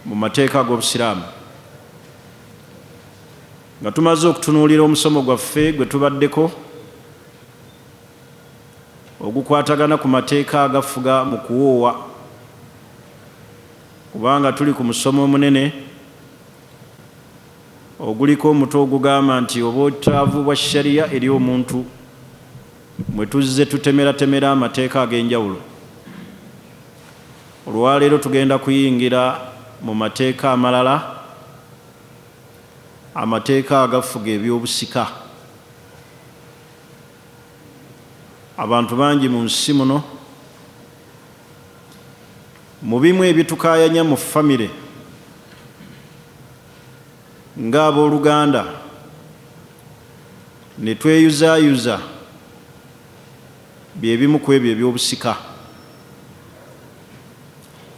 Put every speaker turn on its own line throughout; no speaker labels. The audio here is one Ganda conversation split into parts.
mu mateeka g'Obusiraamu. Nga tumaze okutunuulira omusomo gwaffe gwe tubaddeko ogukwatagana ku mateeka agafuga mu kuwoowa, kubanga tuli ku musomo omunene oguliko omutwe ogugamba nti obwetaavu bwa shariya eri omuntu, mwe tuzze tutemeratemera amateeka ag'enjawulo. Olwaleero tugenda kuyingira mu mateeka amalala, amateeka agafuga ebyobusika. Abantu bangi mu nsi muno mu bimu ebitukaayanya mu famire ng'abooluganda ne tweyuzaayuza bye bimu ku ebyo ebyobusika,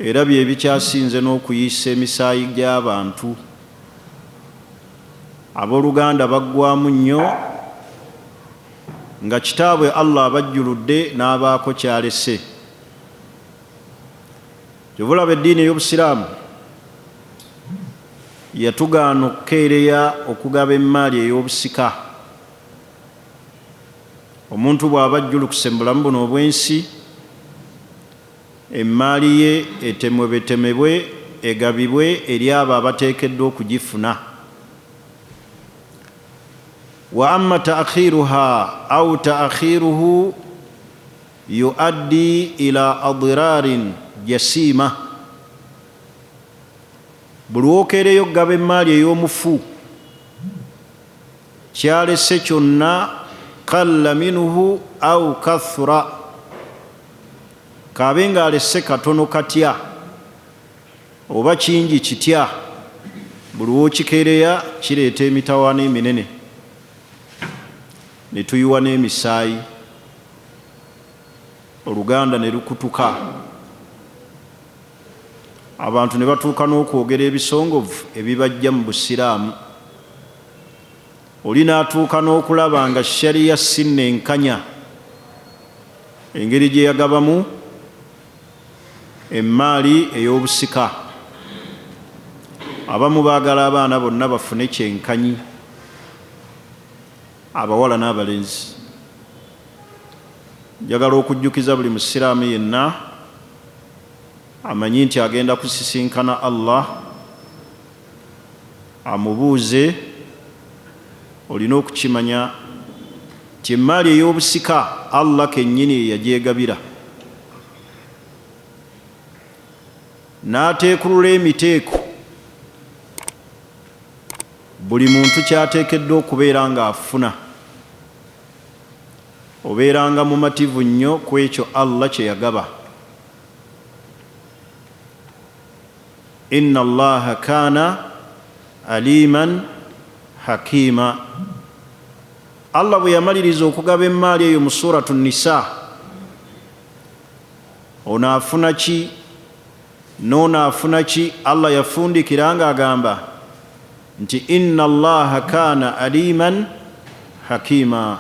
era bye bikyasinze n'okuyiisa emisaayi gy'abantu. Abooluganda baggwamu nnyo nga kitaabwe Allah abajjuludde n'abaako kyalese. Kyovulaba eddiini ey'Obusiraamu yatugaana okukeereya okugaba emmaali ey'obusika. Omuntu bw'aba ajjulukuse mu bulamu buno obw'ensi, emmaali ye etemwebetemebwe, egabibwe eri abo abateekeddwa okugifuna. Wa amma ta'khiruha aw ta'khiruhu yuaddi ila adrarin jasima. Buli wokeereyo okugaba emmaali ey'omufu, kyalese kyonna qalla minhu aw kathura, kaabe ng'alese katono katya oba kingi kitya, buli wokikeereya kireeta emitawaana eminene, ne tuyiwa n'emisaayi, oluganda ne lukutuka, abantu ne batuuka n'okwogera ebisongovu ebibajja mu Busiraamu. Oli n'atuuka n'okulaba nga shariya si nenkanya engeri gye yagabamu emmaali ey'obusika. Abamu baagala abaana bonna bafune kyenkanyi, abawala n'abalenzi. Njagala okujjukiza buli Musiraamu yenna amanyi nti agenda kusisinkana Allah, amubuuze. Olina okukimanya nti emmaali ey'obusika Allah kennyini yagyegabira, n'ateekulula emiteeko buli muntu kyateekeddwa okubeera ng'afuna. Obeeranga mumativu nnyo ku ekyo Allah kye yagaba. Inna Allaha kaana aliman hakima. Allah bwe yamaliriza okugaba emmaali eyo mu suratu Nisa, ono afuna ki n'ono afuna ki, Allah yafundikira ng'agamba nti inna Allaha kaana aliman hakima.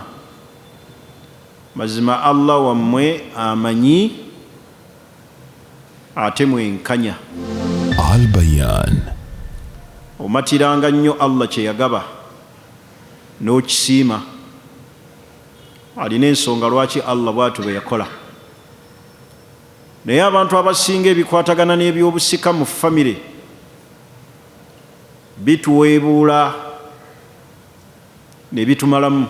Mazima Allah wammwe amanyi ate mwenkanya.
Al-Bayan.
Omatiranga nnyo Allah kye yagaba n'okisiima. Alina ensonga lwaki Allah bw'atyo bwe yakola. Naye abantu abasinga ebikwatagana n'ebyobusika mu famire bituweebuula ne bitumalamu.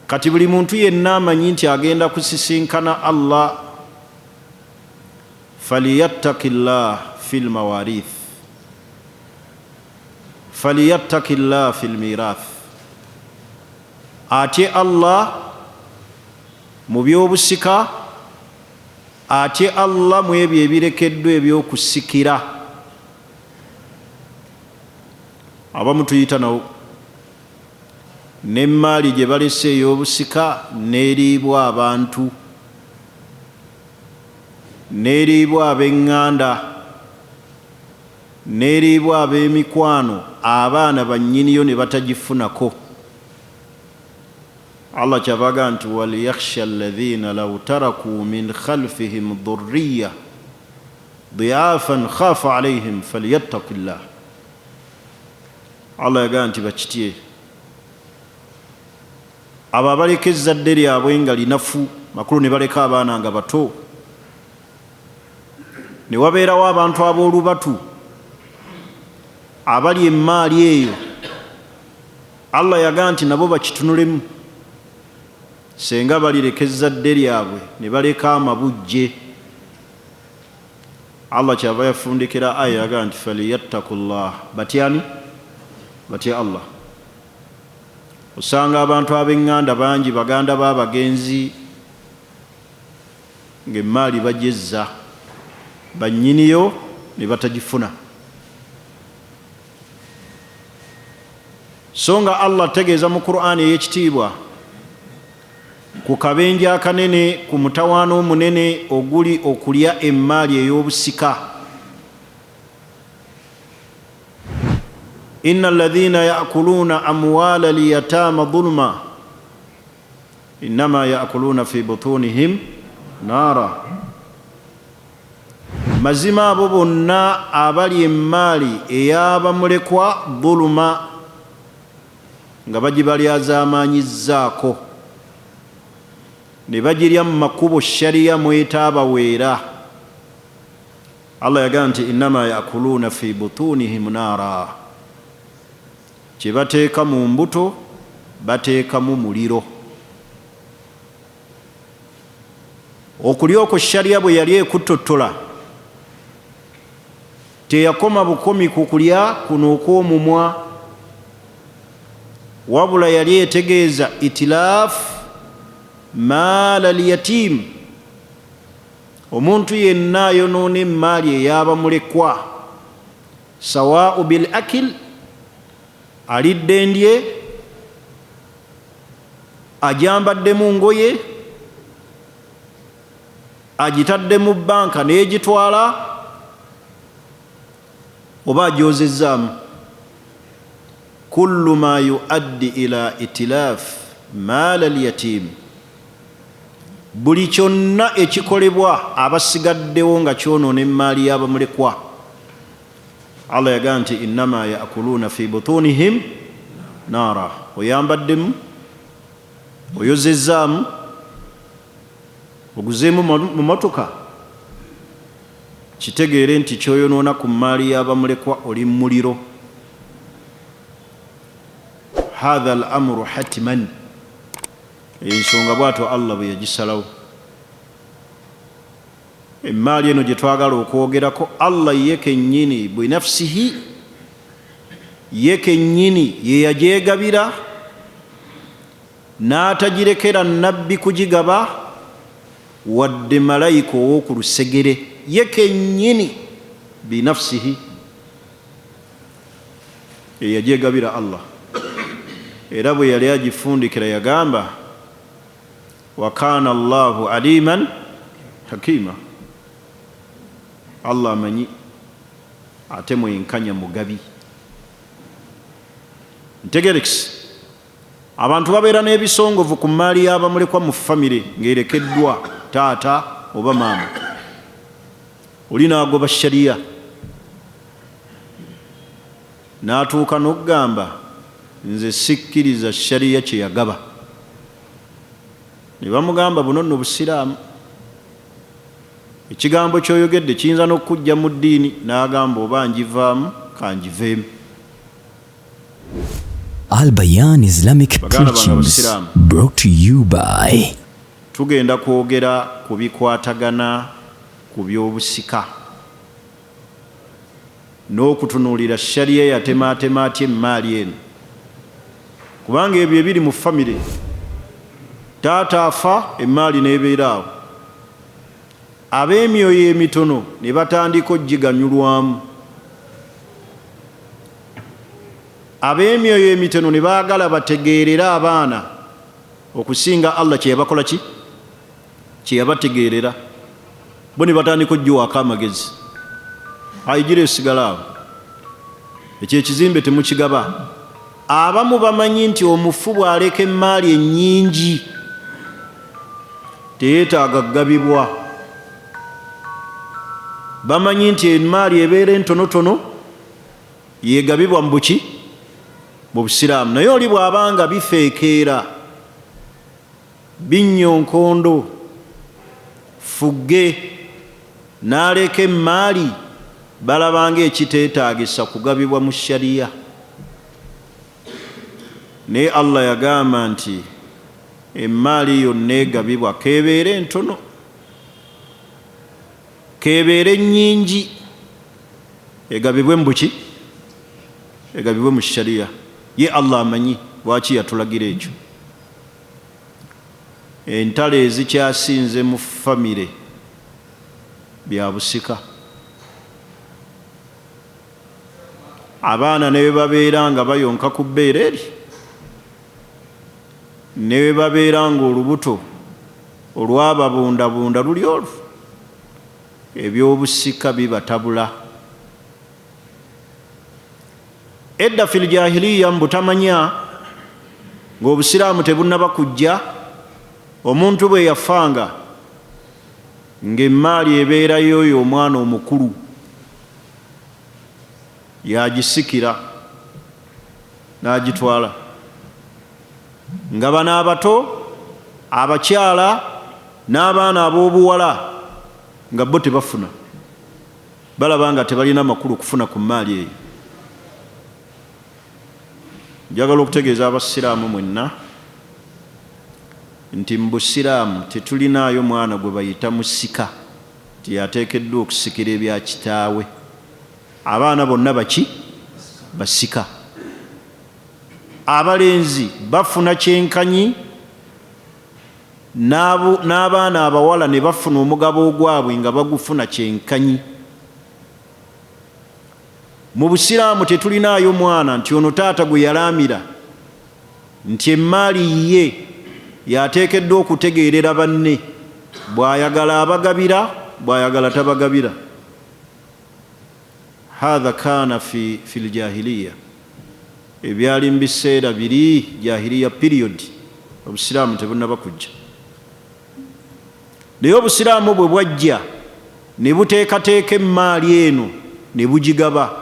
Kati buli muntu yenna amanyi nti agenda kusisinkana Allah. Falyattaqillah fil mawarith, falyattaqillah fil mirath. Atye Allah mu byobusika, atye Allah mu ebyo ebirekeddwa eby'okusikira. Abamu tuyita nawo n'emmaali gye balese ey'obusika n'eriibwa abantu, n'eriibwa ab'eŋŋanda, n'eriibwa ab'emikwano, abaana bannyiniyo ne batagifunako. Allah kyabaga nti waliyakhsha alladhina law taraku min khalfihim dhurriya ضيافا خاف عليهم فليتق الله. Allah yagamba nti bakitye abo abaleka ezzadde lyabwe nga linafu makulu ne baleka abaana nga bato, ne wabeerawo abantu ab'olubatu abali emmaali eyo, Allah yagamba nti nabo bakitunulemu. Senga balireka ezzadde lyabwe ne baleka amabujje, Allah kyava yafundikira aya yagamba nti falyattaqullah, batyani? Batya Allah. Osanga abantu ab'eŋŋanda bangi baganda b'abagenzi ng'emmaali bajezza bannyiniyo ne batagifuna. So nga Allah tegeeza mu Qur'ani ey'ekitiibwa ku kabenje akanene, ku mutawaana omunene oguli okulya emmaali ey'obusika. inna alladhina ya'kuluna amwala al-yatama dhulma innama ya'kuluna fi butunihim nara. Mazima abo bonna abali emmaali ey'abamulekwa dhuluma nga bagibalyazaamanyizzaako ne bagirya mu makubo shariya mwetaabaweera. Allah yagamba nti innama ya'kuluna fi butunihim nara, kye bateeka mu mbuto bateekamu muliro. Okulya okwo shariya bwe yali ekutottola teyakoma bukomi ku kulya kuno okw'omumwa, wabula yali etegeeza itilaafu maala al-yatim, omuntu yenna ayonoona emmaali ey'abamulekwa, sawaa'u bil akil, alidde ndye, ajambadde mu ngoye, agitadde mu banka n'egitwala, oba agyozezzaamu. kullu ma yuaddi ila itilaf maala al-yatim, buli kyonna ekikolebwa abasigaddewo nga kyonoona emmaali y'abamulekwa. Allah yagamba nti innama ya'kuluna fi butunihim nara. Oyambaddemu, oyozezzaamu, oguzeemu mu motoka, kitegeere nti kyoyonoona ku mmaali y'abamulekwa oli mu muliro. Hadha al-amru hatman, ensonga bw'atyo Allah bwe yagisalawo. Emmaali eno gye twagala okwogerako, Allah ye kennyini binafsihi, ye kennyini ye yagyegabira n'atagirekera nabbi kugigaba wadde malayika ow'oku lusegere, ye kennyini binafsihi ye yagyegabira Allah. Era bwe yali agifundikira yagamba wa kaana Allahu aliman hakima, Allah amanyi ate mwenkanya mugabi. Ntegerekisi abantu babeera n'ebisongovu ku mmaali y'abamulekwa mu famire ng'erekeddwa taata oba maama, oli n'agoba shariya n'atuuka n'okugamba nze sikkiriza shariya kye yagaba. Ne bamugamba buno nno busiraamu, ekigambo ky'oyogedde kiyinza n'okujja mu ddiini, n'agamba oba njivaamu kanjiveemu.
Al Bayan Islamic Teachings brought to you by.
Tugenda kwogera ku bikwatagana ku by'obusika n'okutunuulira shariya yatematema atya emmaali eno, kubanga ebyo ebiri mu famire. Taata afa, emmaali n'ebeeraawo, ab'emyoyo emitono ne batandika ogiganyulwamu. Ab'emyoyo emitono ne baagala bategeerera abaana okusinga Allah kye yabakola ki? Kye yabategeerera. Bo ne batandika oggiwaako amagezi, ayigira esigala awo, ekyo ekizimbe temukigaba. Abamu bamanyi nti omufu bw'aleka emmaali ennyingi teyeetaaga kugabibwa. bamanyi nti emaali ebeera entonotono yegabibwa mu buki mu busiraamu. Naye oli bw'abanga bifeekeera binyonkondo fugge n'aleka emaali balabanga ekiteetaagisa kugabibwa mu shariya. Naye Allah yagamba nti emaali yonna egabibwa kebeere entono kebeere nnyingi egabibwe mu buki egabibwe mu shariya. Ye Allah amanyi lwaki yatulagira ekyo. Entalo ezikyasinze mu famire bya busika. Abaana ne bwe babeera nga bayonka ku bbeera eri, ne bwe babeera nga olubuto olwababundabunda luli olwo, ebyobusika bibatabula. Edda fil jahiliya mbutamanya ng'obusiraamu tebunnaba kujja, omuntu bwe yafanga ng'emaali ebeerayo oyo omwana omukulu yagisikira n'agitwala, nga bano abato abakyala n'abaana ab'obuwala nga bo tebafuna, balaba nga tebalina makulu kufuna ku maali eyo. Njagala okutegeeza abasiraamu mwenna nti mu busiraamu tetulinaayo mwana gwe bayita musika nti yateekeddwa okusikira ebya kitaawe. Abaana bonna baki basika. Abalenzi bafuna kyenkanyi n'abaana abawala ne bafuna omugabo ogwabwe nga bagufuna kyenkanyi. Mu busiraamu tetulinaayo mwana nti ono taata gwe yalaamira nti emaali ye yateekeddwa okutegeerera banne, bw'ayagala abagabira, bw'ayagala tabagabira. Hatha kaana fil jahiliya, ebyali mu biseera biri jahiliya period, obusiraamu tebunnaba kujja. Naye obusiraamu bwe bwajja ne buteekateeka emaali eno ne bugigaba.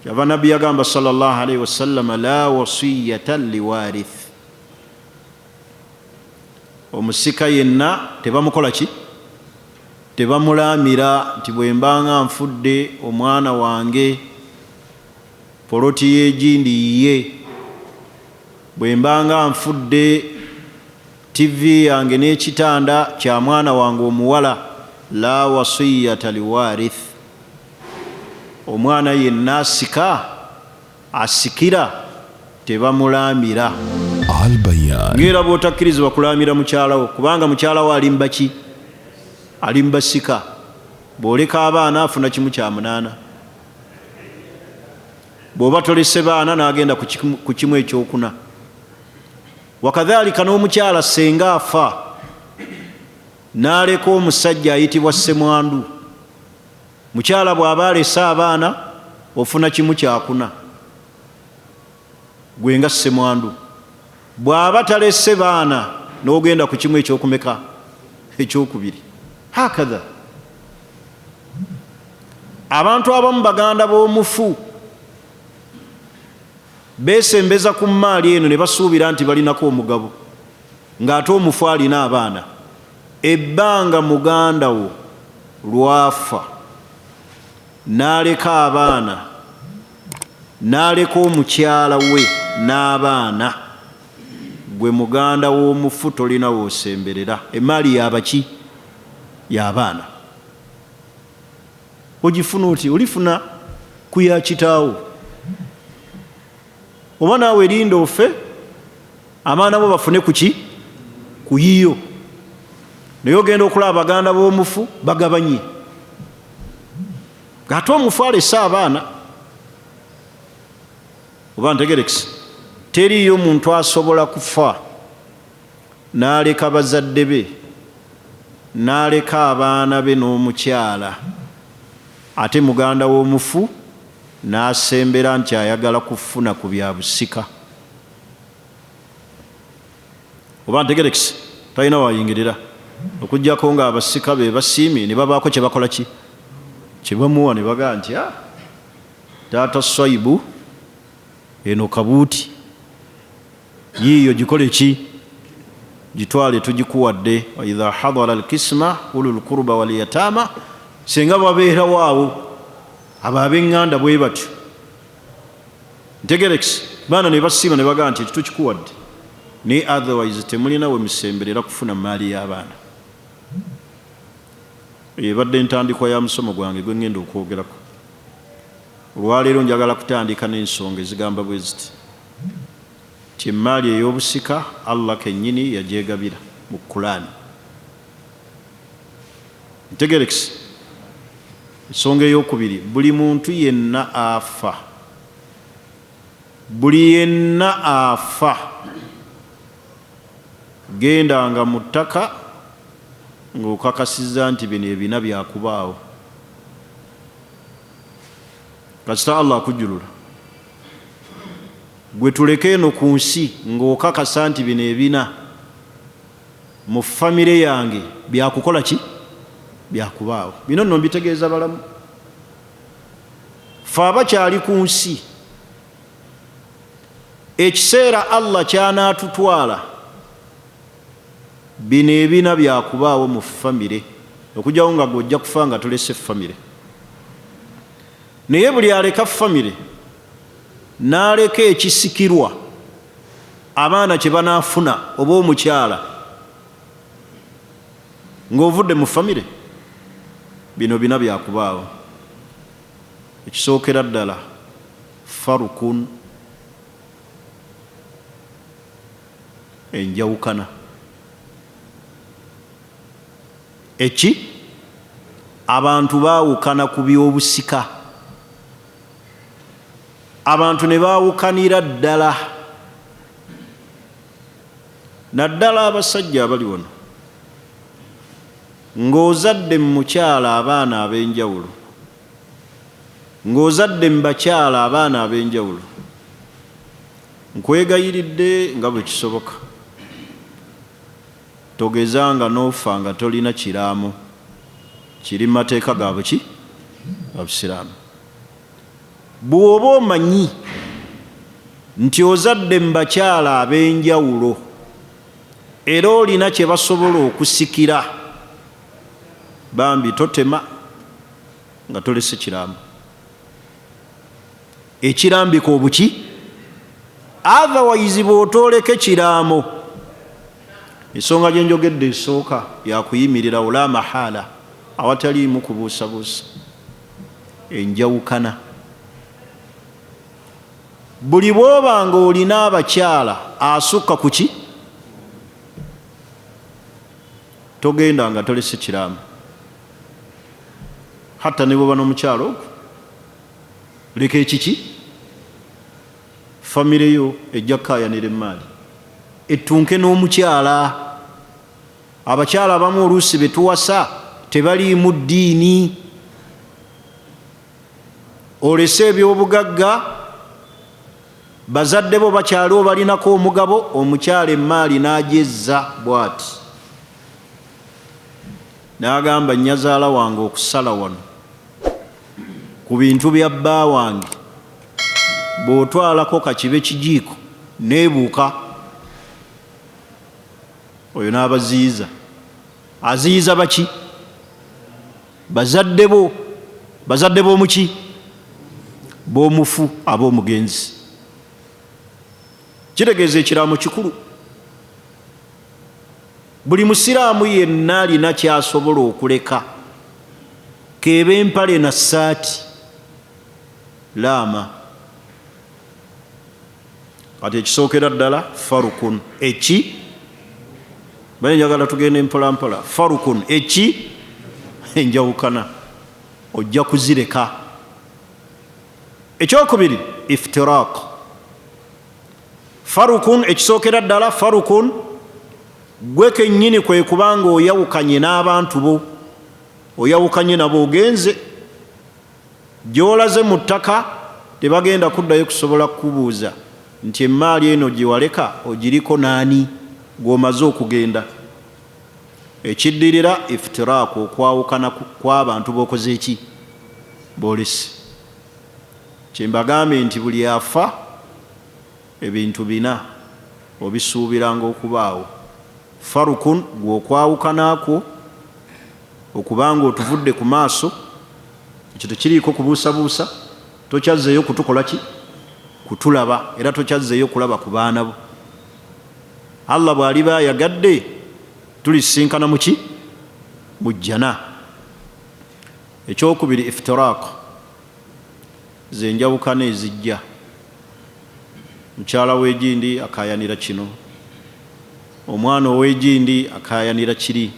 Kyava Nabbi yagamba sallallahu alaihi wasallam, la wasiyatan liwarith, omusika yenna tebamukola ki? Tebamulaamira nti bwe mbanga nfudde omwana wange poloti y'egindi yiye, bwe mbanga nfudde TV yange n'ekitanda kya mwana wange omuwala. La wasiyata liwarith, omwana yenna asika asikira tebamulaamira. Ngera bw'otakkirizibwa kulaamira mukyalawo, kubanga mukyalawo alimba ki? Alimba sika. Bw'oleka abaana afuna kimu kya munaana, bw'oba tolese baana n'agenda ku kimu ekyokuna. Wakadhalika n'omukyala senga afa n'aleka omusajja ayitibwa ssemwandu, mukyala bw'aba alese abaana ofuna kimu kyakuna, gwe nga ssemwandu. Bw'aba talese baana n'ogenda ku kimu ekyokumeka? Ekyokubiri. Hakadha abantu abamu baganda b'omufu beesembeza ku maali eno ne basuubira nti balinako omugabo, ng'ate omufu alina abaana. Ebbanga muganda wo lwafa n'aleka abaana, n'aleka omukyala we n'abaana, gwe muganda w'omufu tolina woosemberera. Emaali yabaki? Y'abaana. Ogifuna oti? Olifuna ku ya kitaawo, oba naawe linda ofe abaana bo bafune kuki? Ku yiyo. Naye ogenda okulaba baganda b'omufu bagabanye, ng'ate omufu alese abaana. Oba ntegerekese? Teriyo muntu asobola kufa n'aleka bazadde be, n'aleka abaana be n'omukyala, ate muganda w'omufu n'asembera nti ayagala kufuna ku bya busika. Oba ntegerekese? Talina wayingirira. okujjako nga abasika be basiimye ne babaako kye bakola ki kye bamuwa ne bagaa nti taata Swaibu eno kabuuti yiiyo gikole ki gitwale tugikuwadde. wa idha hadara alkisma ulul kurba wal yatama, senga babeerawo awo abo ab'eŋŋanda bwe batyo ntegerekisi baana ne basiima ne bagaa nti tukikuwadde ne otherwise temulinawe misemberera kufuna maali y'abaana. Ebadde entandikwa ya musomo gwange gwe ŋŋenda okwogerako. Olwaleero njagala kutandika n'ensonga ezigamba bwe ziti ti emaali ey'obusika Allah kennyini yagyegabira mu Qur'ani. Ntegerekisi. Ensonga ey'okubiri, buli muntu yenna afa, buli yenna afa, gendanga mu ttaka ng'okakasizza nti bino ebina byakubaawo. Kasita Allah akujjulula, gwe tuleke eno ku nsi ng'okakasa nti bino ebina mu famire yange byakukola ki byakubaawo. Bino nno mbitegeeza balamu. Fe abakyali ku nsi, ekiseera Allah kyanaatutwala bino ebina byakubaawo mu famire, okujjawo nga gwojja kufa nga tolese famire. Naye buli aleka famire n'aleka ekisikirwa abaana kye banaafuna oba omukyala ng'ovudde mu famire, bino bina byakubaawo. Ekisookera ddala farukun, enjawukana. Eki abantu baawukana ku by'obusika, abantu ne baawukanira ddala, naddala abasajja abali wano, ng'ozadde mu mukyala abaana ab'enjawulo, ng'ozadde mu bakyala abaana ab'enjawulo, nkwegayiridde nga bwe kisoboka togezanga n'ofa nga tolina kiraamo kiri mu mateeka gaabwe ki abusiraamu. Bw'oba omanyi nti ozadde mu bakyala ab'enjawulo era olina kye basobola okusikira, bambi totema nga tolese kiraamu. Ekirambika obuki, otherwise bw'otooleke kiraamo, ensonga gye njogedde esooka yakuyimirira ola mahala awataliimu kubuusabuusa, enjawukana. Buli bw'oba nga olina abakyala asukka ku ki, togenda nga tolese kiraamu. Hatta ne bw'oba n'omukyala ogwo, leka ekiki, famire yo ejja kukaayanira emaali, ettunke n'omukyala. Abakyala abamu oluusi be tuwasa tebaliimu ddiini, olese eby'obugagga, bazadde bo bakyaliwo balinako omugabo, omukyala emaali n'agyezza bw'ati, n'agamba nnyazaala wange okusala wano ku bintu bya bba wange, bw'otwalako kakibe kijiiko neebuuka. Oyo n'abaziyiza, aziyiza baki, bazadde bo, bazadde b'omuki, b'omufu ab'omugenzi. Kitegeeza ekiraamo kikulu. Buli musiraamu yenna alina kyasobola okuleka, keeba empale na ssaati, laama. Kati ekisookera ddala farukun, eki bale njagala tugenda empolampola. Farukun, eki enjawukana, ojja kuzireka. Ekyokubiri, iftiraq. Farukun, ekisookera ddala farukun, gwe kennyini kwe kubanga oyawukanye n'abantu bo, oyawukanye nabo, ogenze gy'olaze mu ttaka, tebagenda kuddayo kusobola kukubuuza nti emaali eno gye waleka ogiriko naani gw'omaze okugenda. ekiddirira iftiraaku okwawukana kw'abantu b'okoze eki boolesi. Kyembagambe nti buli afa ebintu bina obisuubiranga okubaawo. Farukun gwe okwawukanakwo okubanga otuvudde ku maaso, ekyo tekiriiko kubuusabuusa, tokyazzeeyo kutukola ki? Kutulaba, era tokyazzeeyo kulaba ku baana bo. Allah bw'aliba ayagadde tulisinkana mu ki? Mu jjana. Ekyokubiri iftiraaq, ze njawukana ezijja. Mukyala w'egindi akayanira kino, omwana ow'egindi akayanira kiri.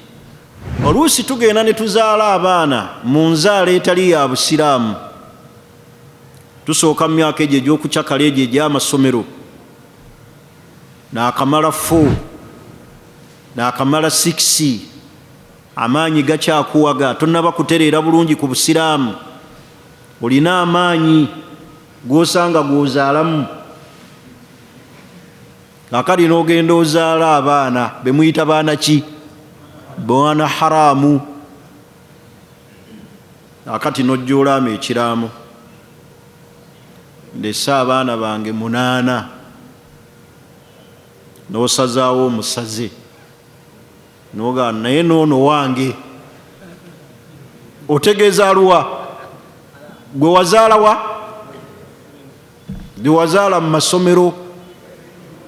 Oluusi tugenda ne tuzaala abaana mu nzaala etali ya busiraamu. Tusooka mu myaka egyo egy'okucakala egyo egy'amasomero, n'akamala 4 n'akamala 6, amaanyi gakyakuwaga, tonnaba kutereera bulungi ku busiraamu, olina amaanyi g'osanga gw'ozaalamu. Kakati n'ogenda ozaala abaana be muyita baana ki? Baana haraamu. Kakati n'ojja olaama ekiraamo, ndesse abaana bange 8, n'osazaawo omusaze, n'ogaa naye n'ono wange. Otegeeza aluwa? Gwe wazaala wa? Gwe wazaala mu masomero,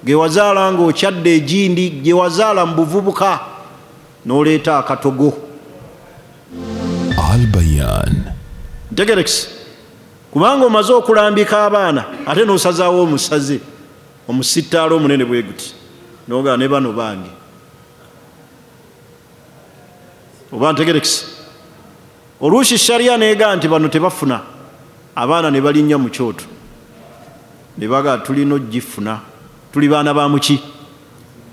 ge wazaala ng'okyadde egindi, gye wazaala mu buvubuka, n'oleeta akatogo.
Al Bayan.
Ntegerekisi, kubanga omaze okulambika abaana ate n'osazaawo omusaze, omusittaala omunene bwe guti, n'ogaa ne bano bange. Oba ntegerekisi, oluusi shariya neega nti bano tebafuna, abaana ne balinnya mu kyoto, ne bagaa tulina ogifuna, tuli baana ba muki?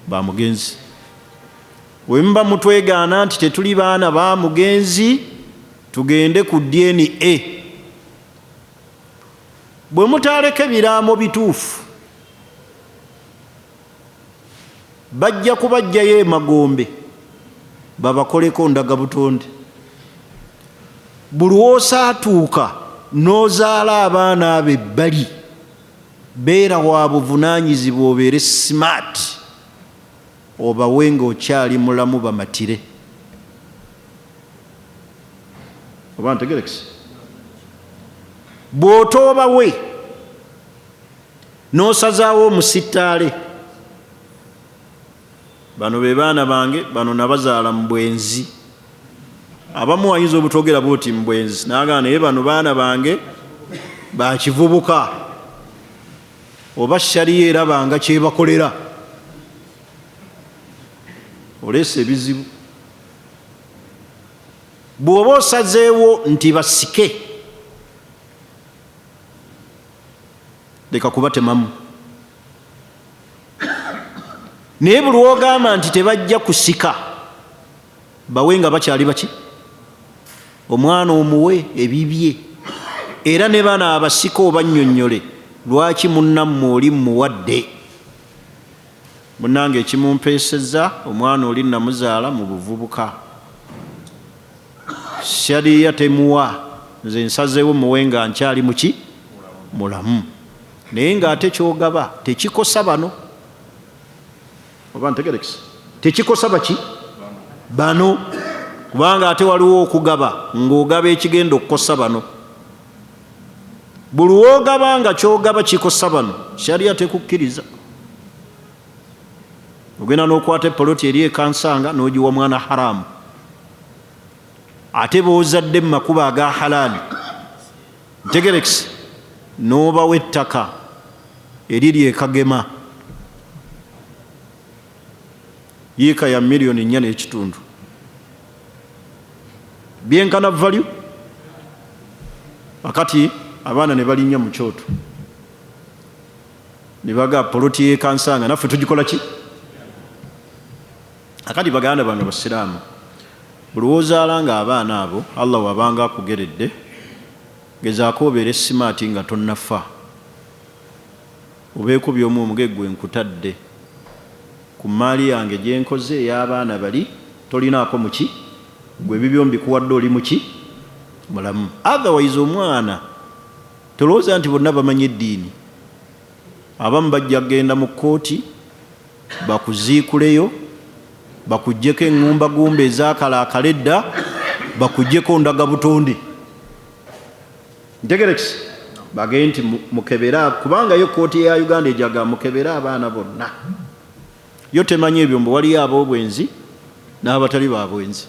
Ba mugenzi. Bwe muba mutwegaana nti tetuli baana ba mugenzi, tugende ku DNA. Bwe mutaaleka ebiraamo bituufu, bajja kubajjayo emagombe babakoleko ndagabutonde. Buli woosaatuuka n'ozaala abaana abo ebbali, beera wa buvunaanyizibwa, obeere smart, obawe ng'okyali mulamu bamatire. Oba ntegerekisi, bw'otoobawe n'osazaawo omusittaale, bano be baana bange, bano nabazaala mu bwenzi. Abamu wayinza obutogera bwoti mu bwenzi, n'agamba naye bano baana bange ba kivubuka, oba shariya erabanga kyebakolera. Oleese ebizibu. Bw'oba osazeewo nti basike, leka kubatemamu. Naye buli wogamba nti tebajja kusika, bawe nga bakyali baki? Omwana omuwe ebibye. Era ne bana abasika obannyonnyole, lwaki munnammwe oli muwadde? Munnange ekimumpeesezza, omwana oli namuzaala mu buvubuka, shariya temuwa, nze nsazeewo muwe nga nkyali muki? Mulamu. Naye ng'ate kyogaba tekikosa bano. Oba ntegerekisi, tekikosa baki? Bano. Kubanga ate waliwo okugaba ng'ogaba ekigenda okukosa bano. Buli wogaba nga kyogaba kikosa bano, shariya tekukkiriza. Ogenda n'okwata epoloti eri ekansanga n'ogiwa mwana haraamu, ate boozadde mu makubo aga halaali. Ntegerekisi, n'obawa ettaka eriri ekagema, yiika ya $1.4 byenkana value. Akati abaana ne balinnya mu kyoto, ne baga poloti y'ekansanga, naffe tugikola ki? Akati baganda bange basiraamu, buli wozaalanga abaana abo, Allah wabanga akugeredde, gezaako obeere simaati nga tonnafa, obeeko by'omu omugego nkutadde ku maali yange gye nkoze ey'abaana bali tolinaako muki gwe bibyo mbikuwadde oli muki mulamu. Otherwise omwana tolowooza nti bonna bamanyi eddiini. Abamu bajja kgenda mu kkooti bakuziikuleyo, bakuggyeko eŋŋumbagumba ezakalaakala edda, bakuggyeko ndagabutonde. Ntegerekisi bagende nti mukebera, kubanga yo kkooti ya Uganda ejaga mukebera abaana bonna. Yo temanyi ebyo mbu waliyo ab'obwenzi n'abatali ba bwenzi.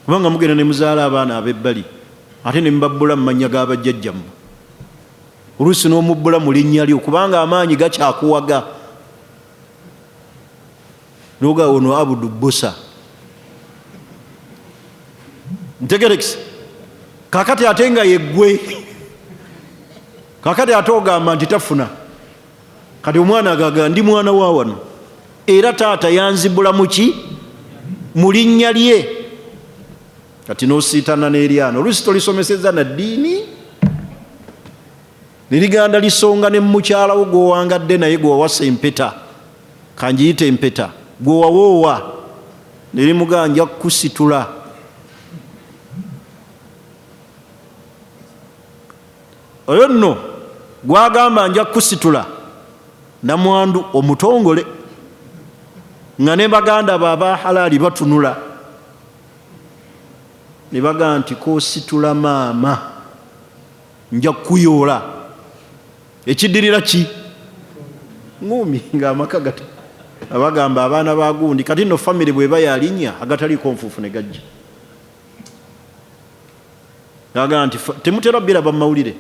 Kubanga mugenda ne muzaala abaana ab'ebbali ate ne mubabbula mu mannya g'abajjajjammwe. Oluusi n'omubbula mu linnya lyo kubanga amaanyi gakyakuwaga. Noga ono Abudu Busa. Ntegerekisi. Kakati ate nga yeggwe. Kakati ate ogamba nti tafuna. Kati omwana agaga ndi mwana wa wano. Era taata yanzibula muki? Mu linnya lye. Kati n'osiitana n'eryano. Oluusi tolisomesezza na ddiini. Niriganda lisonga ne mukyalawo gwowangadde naye gwawasa empeta. Kanjiyite empeta. Gwowawoowa. Nerimuganja kusitula. Oyo nno gwagamba nja kusitula namwandu omutongole nga ne baganda baba halali batunula ne bagamba nti kositula maama nja kuyoola ekiddirira ki ngumi nga amaka gata abagamba abaana bagundi kati no family bwe bayalinnya agataliiko nfuufu ne gajja agamba nti temutera biraba mu mawulire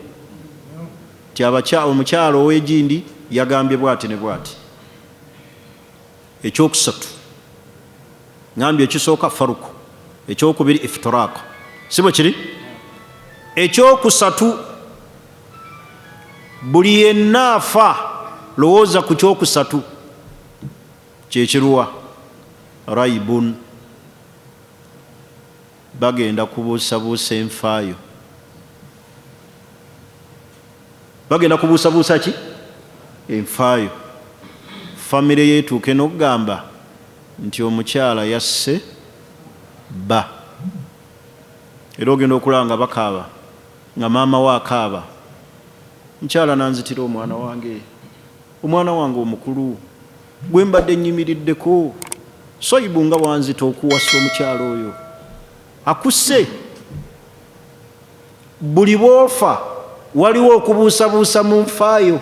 ti omukyalo ow'egindi yagambye bwati ne bwati. Ekyokusatu ngambye ekisooka faruku, ekyokubiri iftiraka, si bwe kiri? Ekyokusatu buli yenna afa lowooza ku kyokusatu kyekiruwa raibun, bagenda kubuusabuusa enfaayo. Bagenda kubuusabuusa ki? Enfaayo. Famire yeetuuke n'okugamba nti omukyala yasse bba. Era ogenda okulaba nga bakaaba nga maama we akaaba. Mukyala nanzitira omwana wange, omwana wange omukulu gwe mbadde nnyimiriddeko, soyibu nga wanzita okuwasa omukyala oyo akusse. Buli bw'ofa waliwo okubuusabuusa mu nfaayo.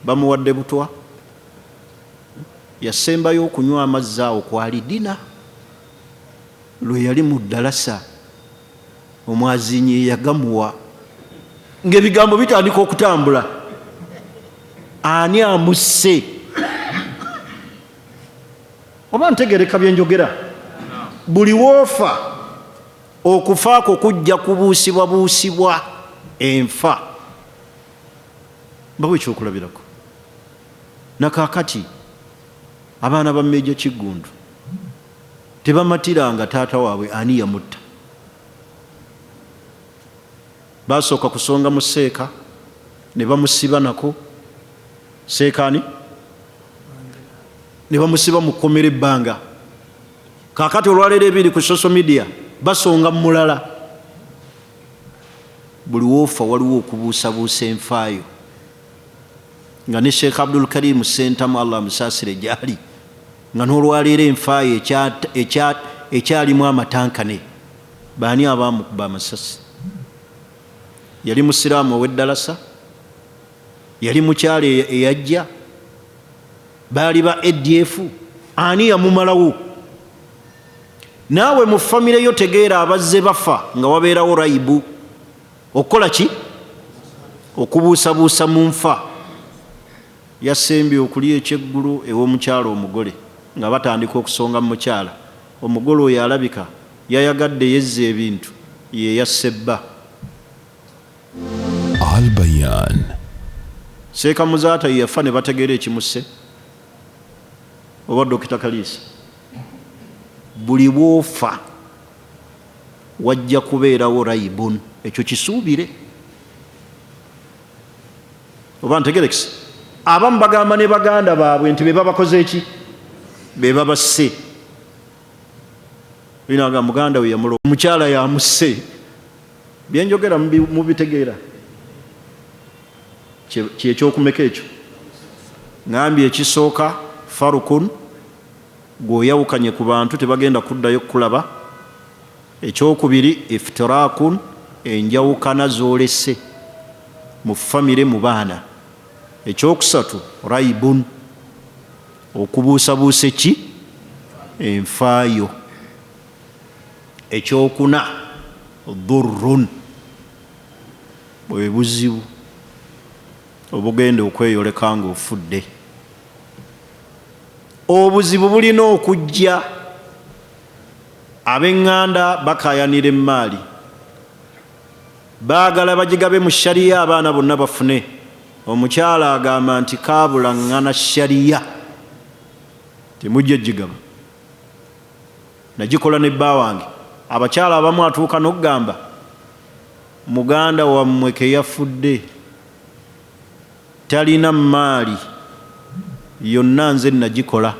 Bamuwadde butwa, yasembayo okunywa amazzi awo kwali dina. Lwe yali mu ddalasa omwazinyi yagamuwa ng'ebigambo bitandika okutambula. Ani amusse? Oba ntegereka bye njogera? Buli woofa okufaako kujja kubuusibwabuusibwa enfa. Mbawe ekyokulabirako. Nakaakati abaana ba Meeja Kiggundu tebamatiranga taata waabwe ani yamutta. Basooka kusonga mu seeka ne bamusiba nako seekaani ne bamusiba mu kkomera ebbanga. Kaakati olwaleero ebiri ku social media basonga mu mulala. Buli woofa waliwo okubuusabuusa enfaayo. Nga ne Sheikh Abdul Karim Sentamu Allah musaasire gyali nga n'olwaleero enfaayo ekyalimu amatankane. Baani abaamukuba amasasi? Yali musiraamu ow'eddalasa? Yali mukyala eyajja? Baali ba ADF? Ani yamumalawo? Naawe mu famire yo tegeera abazze bafa nga wabeerawo rayibu. Okukola ki? Okubuusabuusa mu nfa. Yasembye okulya ekyeggulu ew'omukyala omugole nga batandika okusonga mu mukyala. Omugole oyo alabika yayagadde yezza ebintu ye yasse bba.
Al Bayan.
Seeka Muzaata yafa ne bategeera ekimusse oba Dokita Kaliisa. Buli bw'ofa wajja kubeerawo rayibun. Ekyo kisuubire. Oba ntegerekisi? Abamu bagamba ne baganda baabwe nti be babakoze eki? be babasse. Binaga muganda we yamulo omukyala yamusse. Byenjogera mubitegeera kyekyokumeka ekyo. Ngambye ekisooka farukun gw'oyawukanye ku bantu tebagenda kuddayo kulaba. Ekyokubiri iftirakun enjawukana z'olese mu famire mu baana. Ekyokusatu raibun okubuusabuusa ki enfaayo. Ekyokuna dhurrun bwe buzibu obugenda okweyoleka nga ofudde. Obuzibu bulina okujja. Ab'eŋŋanda bakayanira emmaali, baagala bagigabe mu shariya abaana bonna bafune. Omukyala agamba nti kaabulaŋŋana shariya temujja gigaba. Nagikola ne bba wange. Abakyala abamu atuuka n'okugamba muganda wammwe ke yafudde talina mmaali yonna nze nagikola,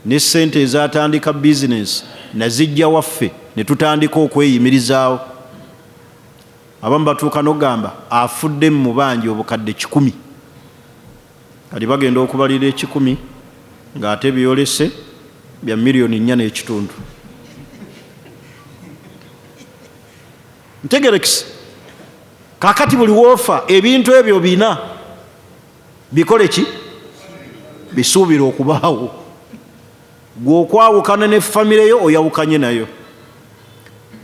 ne ssente ezatandika bizinesi nazijja waffe ne tutandika okweyimirizaawo. Abamu batuuka n'okugamba afudde mu bangi obukadde 100. Kati bagenda okubalira 100 ng'ate byolese bya miliyoni 4.5. Ntegerekise kakati buli woofa ebintu ebyo bina bikole ki bisuubira okubaawo. Gw'okwawukana ne famire yo oyawukanye nayo.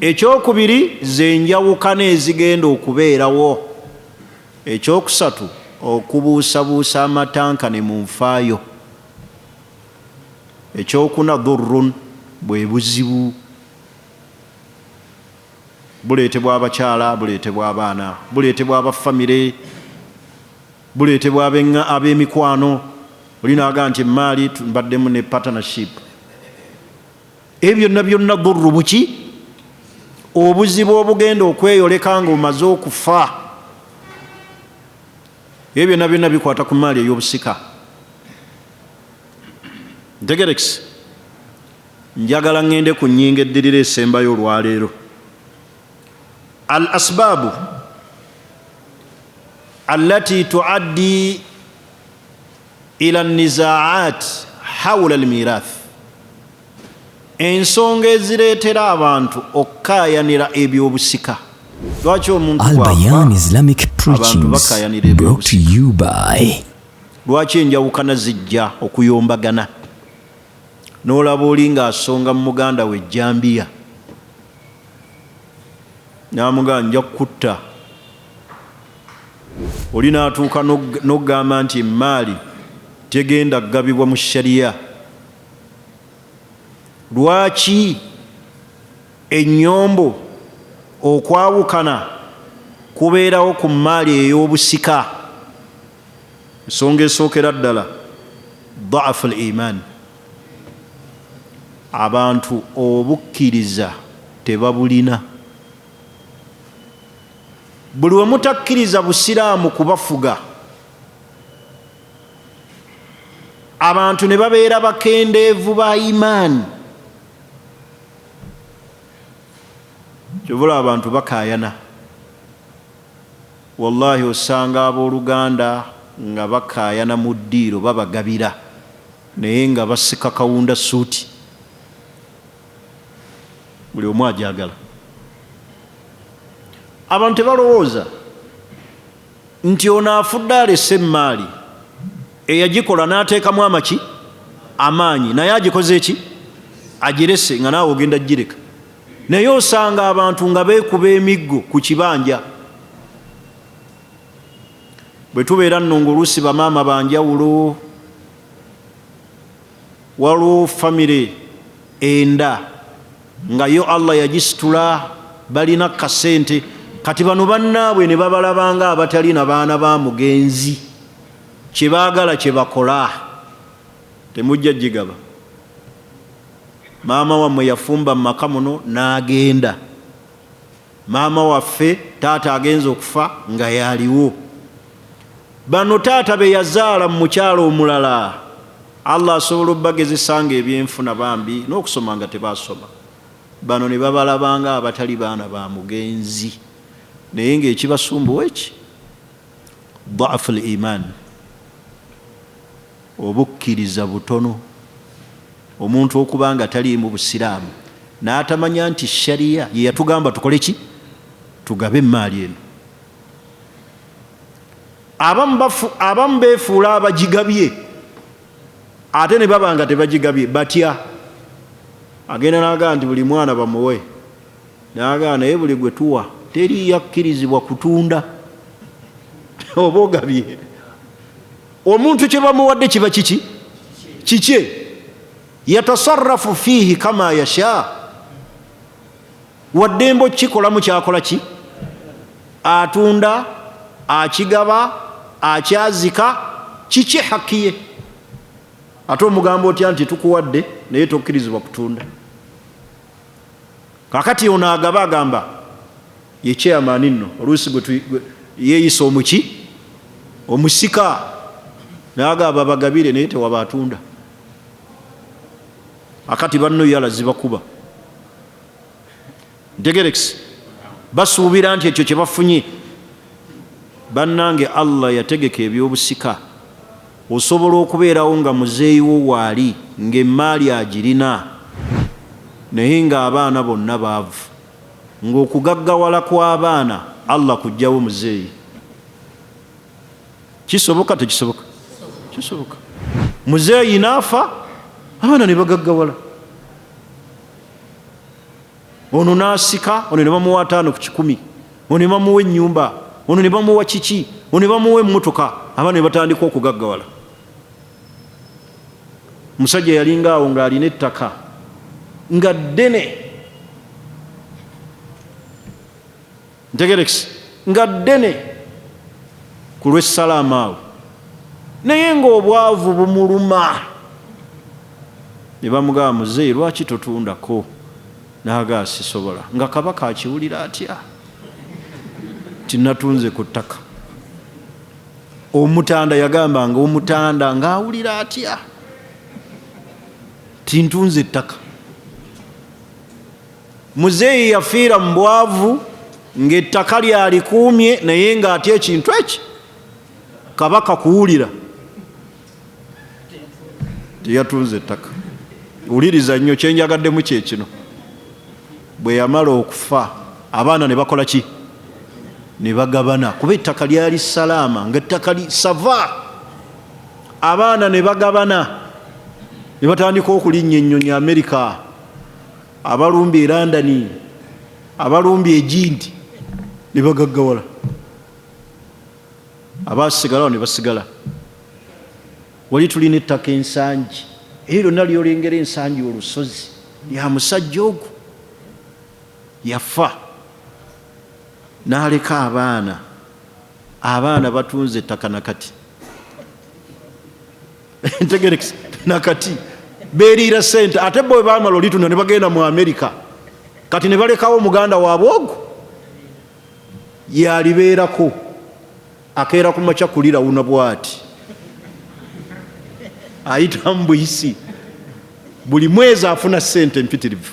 Ekyokubiri ze njawukana ezigenda okubeerawo. Ekyokusatu okubuusabuusa amatankane mu nfaayo. Ekyokuna dhurrun bwe buzibu buleetebwa abakyala, buleetebwa abaana, buleetebwa abafamire, buleetebwa ab'emikwano. Olinaga nti emmaali mbaddemu ne partnership. Ebyo byonna dhurru buki obuzibu obugenda okweyoleka nga omaze okufa. Ebyo byonna bikwata ku mmaali ey'obusika. Ntegerekise njagala ngende ku nnyingo eddirira esembayo olwaleero. Al asbaabu allati tuaddi ila nizaat hawla al mirath. Ensonga ezireetera abantu okukaayanira ebyobusika. Lwaki omuntu
Al-Bayan Islamic Preachings brought to you by.
Lwaki enjawukana zijja okuyombagana? N'olaba oli ng'asonga mu muganda we ejjambiya n'amugamba nja kutta. Oli n'atuuka n'okugamba nti emmaali tegenda kugabibwa mu shariya. Lwaki ennyombo okwawukana kubeerawo ku mmaali ey'obusika? Ensonga esookera ddala da'afu al-iman. Abantu obukkiriza tebabulina. Buli we mutakkiriza busiraamu kubafuga, abantu ne babeera bakendeevu ba imaani. Kyovula abantu bakaayana. Wallahi osanga abooluganda nga bakaayana mu ddiiro babagabira naye nga basika kawunda suuti. Buli omu ajagala. Abantu tebalowooza nti ono afudde alese emmaali eyagikola n'ateekamu amaki amaanyi, naye agikoze eki agirese nga naawe ogenda gireka. Naye osanga abantu nga beekuba emiggo ku kibanja. Bwe tubeera nno ng'oluusi bamaama banjawulo, waliwo famire enda nga yo Allah yagisitula balina kasente. Kati bano bannaabwe ne babalabanga abatalina baana ba mugenzi, kye baagala kye bakola temujja gigaba. Maama wammwe yafumba mu maka muno n'agenda. Maama waffe taata agenza okufa nga yaliwo. Bano taata be yazaala mu mukyalo omulala Allah asobola obbagezesa nga ebyenfuna bambi n'okusoma nga tebasoma. Bano ne babalabanga abatali baana ba mugenzi, naye ng'ekibasumbuwa eki da'fu al-iman, obukkiriza butono. Omuntu okuba nga taliimu busiraamu n'atamanya nti shariya ye yatugamba tukole ki? Tugabe emaali eno. Abamu beefuula abagigabye ate ne baba nga tebagigabye, batya. Agenda n'agamba nti buli mwana bamuwe, n'agamba naye buli gwe tuwa teri yakkirizibwa kutunda. Oba ogabye omuntu kye bamuwadde kiba kiki? Kikye. Yatasarrafu fiihi kama yasha, waddembe okikolamu kyakola ki? Atunda, akigaba, akyazika, kikye hakki ye. Ate omugamba otya nti tukuwadde naye tokkirizibwa kutunda. Kakati ono agaba agamba ye chairman nno, oluusi gwe yeeyisa omuki? Omusika, n'agamba bagabire naye tewaba atunda. Akati banno yalaziba kuba ntegerekisi, basuubira nti ekyo kye bafunye. Bannange Allah yategeka ebyobusika, osobola okubeerawo nga muzeeyi wo waali ng'emaali agirina naye ng'abaana bonna baavu, ng'okugaggawala kw'abaana Allah kujjawo muzeeyi. Kisoboka tekisoboka? Kisoboka. Muzeeyi n'afa, abaana ne bagaggawala. Ono n'asika, ono ne bamuwa 5 ku 100, ono ne bamuwa ennyumba, ono ne bamuwa kiki, ono ne bamuwa emmotoka, abaana ne batandika okugaggawala. Musajja yalinga awo ng'alina ettaka nga ddene, ntegerekisi, nga ddene ku lw'essalaamu awo, naye ng'obwavu bumuluma. Ne bamugamba muzeeyi lwaki totundako? N'agamba sisobola. Nga kabaka akiwulira atya? Tinatunze ku ttaka. Omutanda yagambanga omutanda ng'awulira atya? Tintunze ettaka. Muzeeyi yafiira mu bwavu ng'ettaka lyalikuumye naye ng'atya ekintu eki kabaka kuwulira. Teyatunze ettaka. Wuliriza nnyo kyenjagaddemu kye kino. Bwe yamala okufa abaana ne bakola ki? Ne bagabana, kuba ettaka lyali salaama ng'ettaka lisava. Abaana ne bagabana, ne batandika okulinnya ennyonyi Amerika, abalumbi e London, abalumbi e Gindi, ne bagaggawala. Abaasigalawo ne basigala. Wali tulina ettaka ensangi, era lyonna lyolengera ensangi olusozi, ya musajja ogwo yafa n'aleka abaana batunze ettaka nakati. Ntegerekisa nakati beeriira ssente, ate bwe baamala olitunda ne bagenda mu Amerika, kati ne balekawo omuganda waabwe ogwo yalibeerako, akeera ku makya kulira wuna bw'ati, ayita mu buyisi, buli mwezi afuna ssente mpitirivu.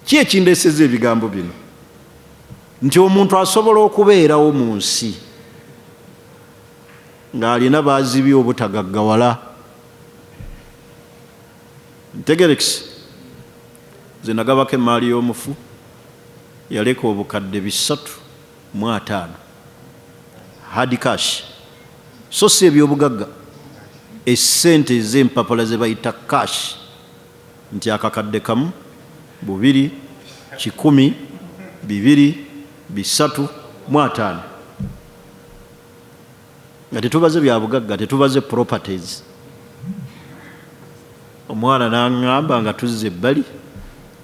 Ki ekindeeseza ebigambo bino? Nti omuntu asobola okubeerawo mu nsi ng'alina baazibye obutagaggawala. Ntegerekisi, ze nagabako emaali y'omufu, yaleka obukadde 350 hard cash, so si ebyobugagga, essente ez'empapula ze bayita cash, nti akakadde kamu 2, 10, 2, 350. Nga tetubaze bya bugagga, tetubaze properties. Omwana n'aŋŋamba nga tuzze ebbali,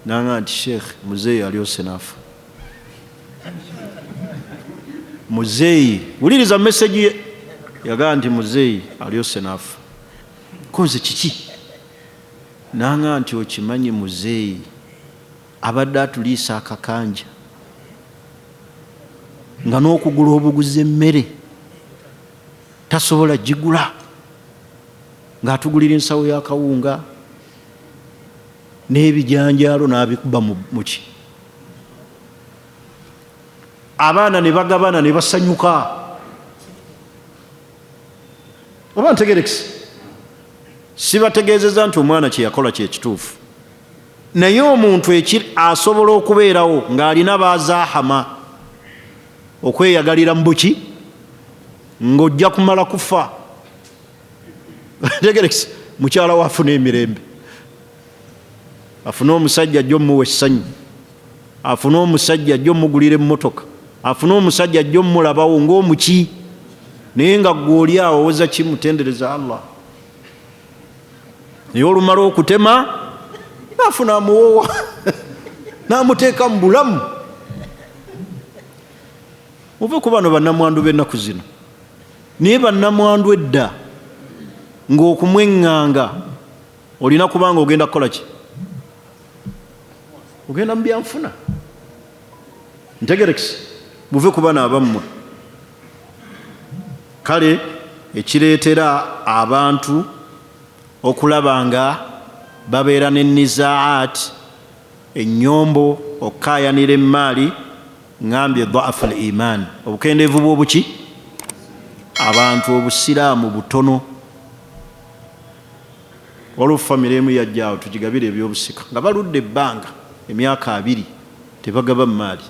n'aŋŋamba nti Sheikh, muzeeyi alyose n'afa. Muzeeyi, wuliriza message ye, yagamba nti muzeeyi alyose n'afa. Konze kiki? N'aŋŋamba nti okimanyi muzeeyi abadde atuliisa akakanja, nga n'okugula obuguzi emmere tasobola gigula. ng'atugulira ensawo ya kawunga n'ebijanjaalo n'abikuba muki. Abaana ne bagabana ne basanyuka. Oba ntegerekisi? Sibategeezeza nti omwana kye yakola kye kituufu, naye omuntu asobola okubeerawo ng'alina bazaahama okweyagalira mu buki ng'ojja kumala kufa. Ntegerekisi? Mukyala we afuna emirembe, afune omusajja ajja omuwa essanyu, afune omusajja ajja omugulira emmotoka, afune omusajja ajja omulabawo ng'omuki, naye nga ggwe oli awo owoza kimutendereza Allah. Naye olumala okutema n'afuna amuwoowa n'amuteeka mu bulamu. Muve ku bano bannamwandu b'ennaku zino, naye bannamwandu edda ng'okumweŋŋanga olina kubanga ogenda kukola ki? Ogenda mu byanfuna. Ntegerekisi? Muve ku bano abammwe. Kale ekireetera abantu okulaba nga babeera n'ennizaat, ennyombo, okukaayanira emmaali, ngambye dhaafu al-iman, obukendeevu bw'obuki? Abantu obusiraamu butono. Waliwo famire emu yajjaawo tugigabire ebyobusika nga baludde ebbanga emyaka 2 tebagaba mmaali.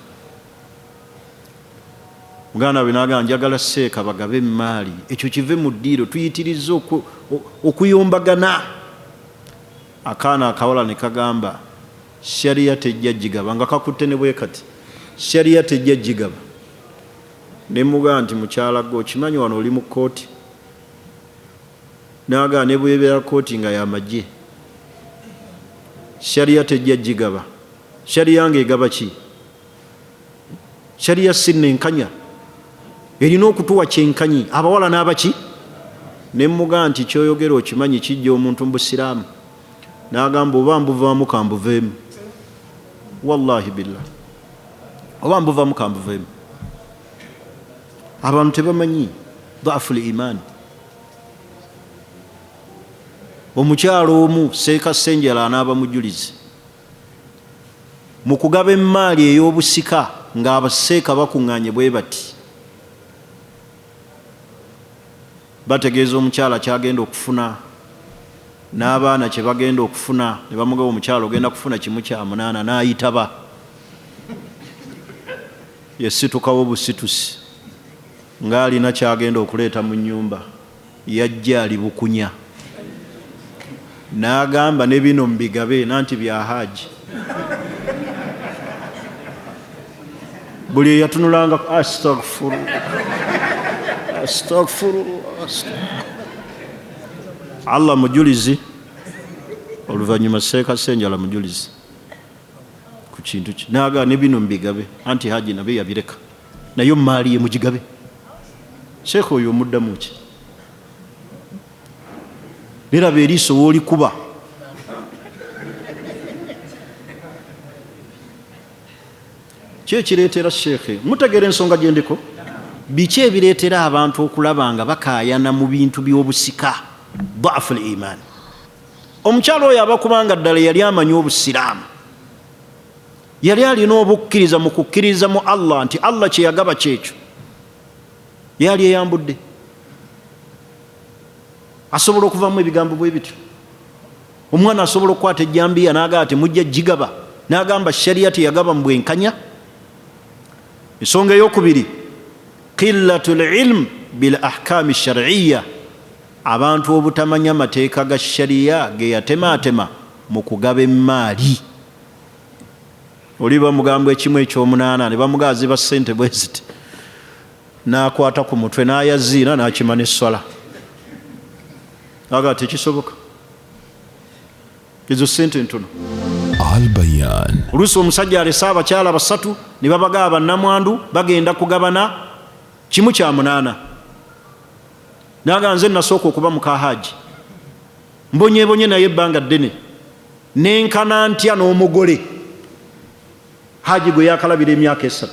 Muganda we n'agamba njagala seeka bagabe emmaali. Ekyo kive mu ddiiro, tuyitirizza okuyombagana. Akaana akawala ne kagamba shariya tejja gigaba, nga kakutte ne bwe kati, shariya tejja gigaba. Ne mugamba nti mukyala gwe okimanyi wano oli mu kkooti? N'agamba ne bwebeera kkooti nga y'amagye, shariya tejja gigaba. Shariya ng'egaba ki? Shariya si nenkanya, erina okutuwa kyenkanyi abawala n'abaki. Ne mugamba nti kyoyogera okimanyi kijja omuntu mu busiraamu? N'agamba oba mbuvaamu kambuveemu. Wallahi billah, oba mbuvaamu kambuveemu. Abantu tebamanyi dhaafu al-iman. Omukyalo omu Seeka Ssenjala anaaba mujulizi mu kugaba emmaali ey'obusika ng'abaseeka bakuŋŋaanye bwe bati, bategeeza omukyala kyagenda okufuna n'abaana kye bagenda okufuna. Ne bamugamba omukyala ogenda kufuna 1/8, n'ayitaba. Yesitukawo busitusi ng'alina kyagenda okuleeta mu nnyumba, yajja ali bukunya. N'agamba ne bino mbigabe nanti bya Hajji. Buli yatunulanga astaghfirullah. Allah mujulizi, oluvannyuma Seeka Ssenjala mujulizi ku kintu ki. N'agamba ne bino mbigabe anti Hajji nabe yabireka, naye maali ye mugigabe. Seeka oyo omuddamu ki? Neraba eriiso woolikuba. Ki ekireetera Sheekhe? Mutegeera ensonga gye ndiko? Biki ebireetera abantu okulaba nga bakaayana mu bintu by'obusika? Dhaafu al-iman. Omukyalo oyo abakubanga ddala yali amanyi obusiraamu, yali alina obukkiriza mu kukkiriza mu Allah nti Allah kye yagaba kyekyo, yali eyambudde. Asobola okuvaamu ebigambo bwe bityo. Omwana asobola okukwata ejjambiya n'agamba ati mujja gigaba, n'agamba shariya teyagaba mu bwenkanya. Ensonga ey'okubiri, qillatul ilm bil ahkaami shar'iyya, abantu obutamanya mateeka ga shariya ge yatemaatema mu kugaba emmaali. Oli bamugambo ekimu eky'omunaana ne bamugamba ziba ssente bwe ziti, n'akwata ku mutwe n'ayaziina n'akima n'esswala. Aga tekisoboka, ezo ssente ntono.
Al-Bayan.
Oluusi omusajja alese abakyala 3 ne babagaba bannamwandu bagenda kugabana 1/8. N'agamba nze nasooka okuba muka Hajji, mbonyeebonye naye ebbanga ddene, nenkana ntya n'omugole Hajji gwe yakalabira emyaka 3.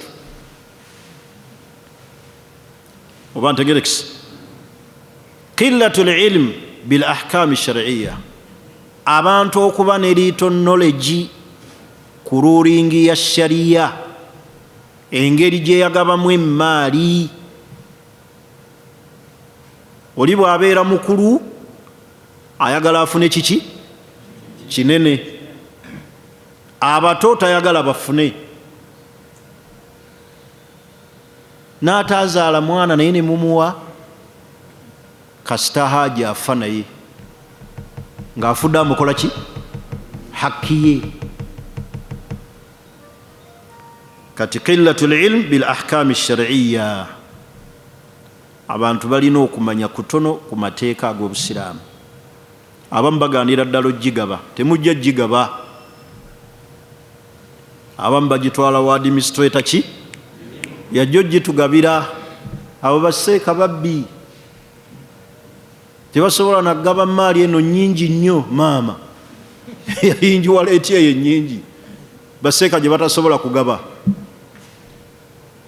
Oba ntegerekisi? Qillatul ilm bil ahkami shar'iyya, abantu okuba ne liito knowledge ku rulingi ya shariya, engeri gye yagabamu emmaali. Oli bw'abeera mukulu ayagala afune kiki kinene, abato tayagala bafune. N'ataazaala mwana naye ne mumuwa kasita haaji afa naye ng'afudde amukola ki hakki ye. Kati qillatul ilm bil ahkami shar'iyya, abantu balina okumanya kutono ku mateeka ag'obusiraamu. Abamu bagaanira ddala ogigaba, temujja gigaba. Abamu bagitwala wa administrator ki yajja ogitugabira. Abo baseeka babbi, tebasobola nagaba maali eno nnyingi nnyo. Maama yayinjiwala etya eyo ennyingi, baseeka gye batasobola kugaba.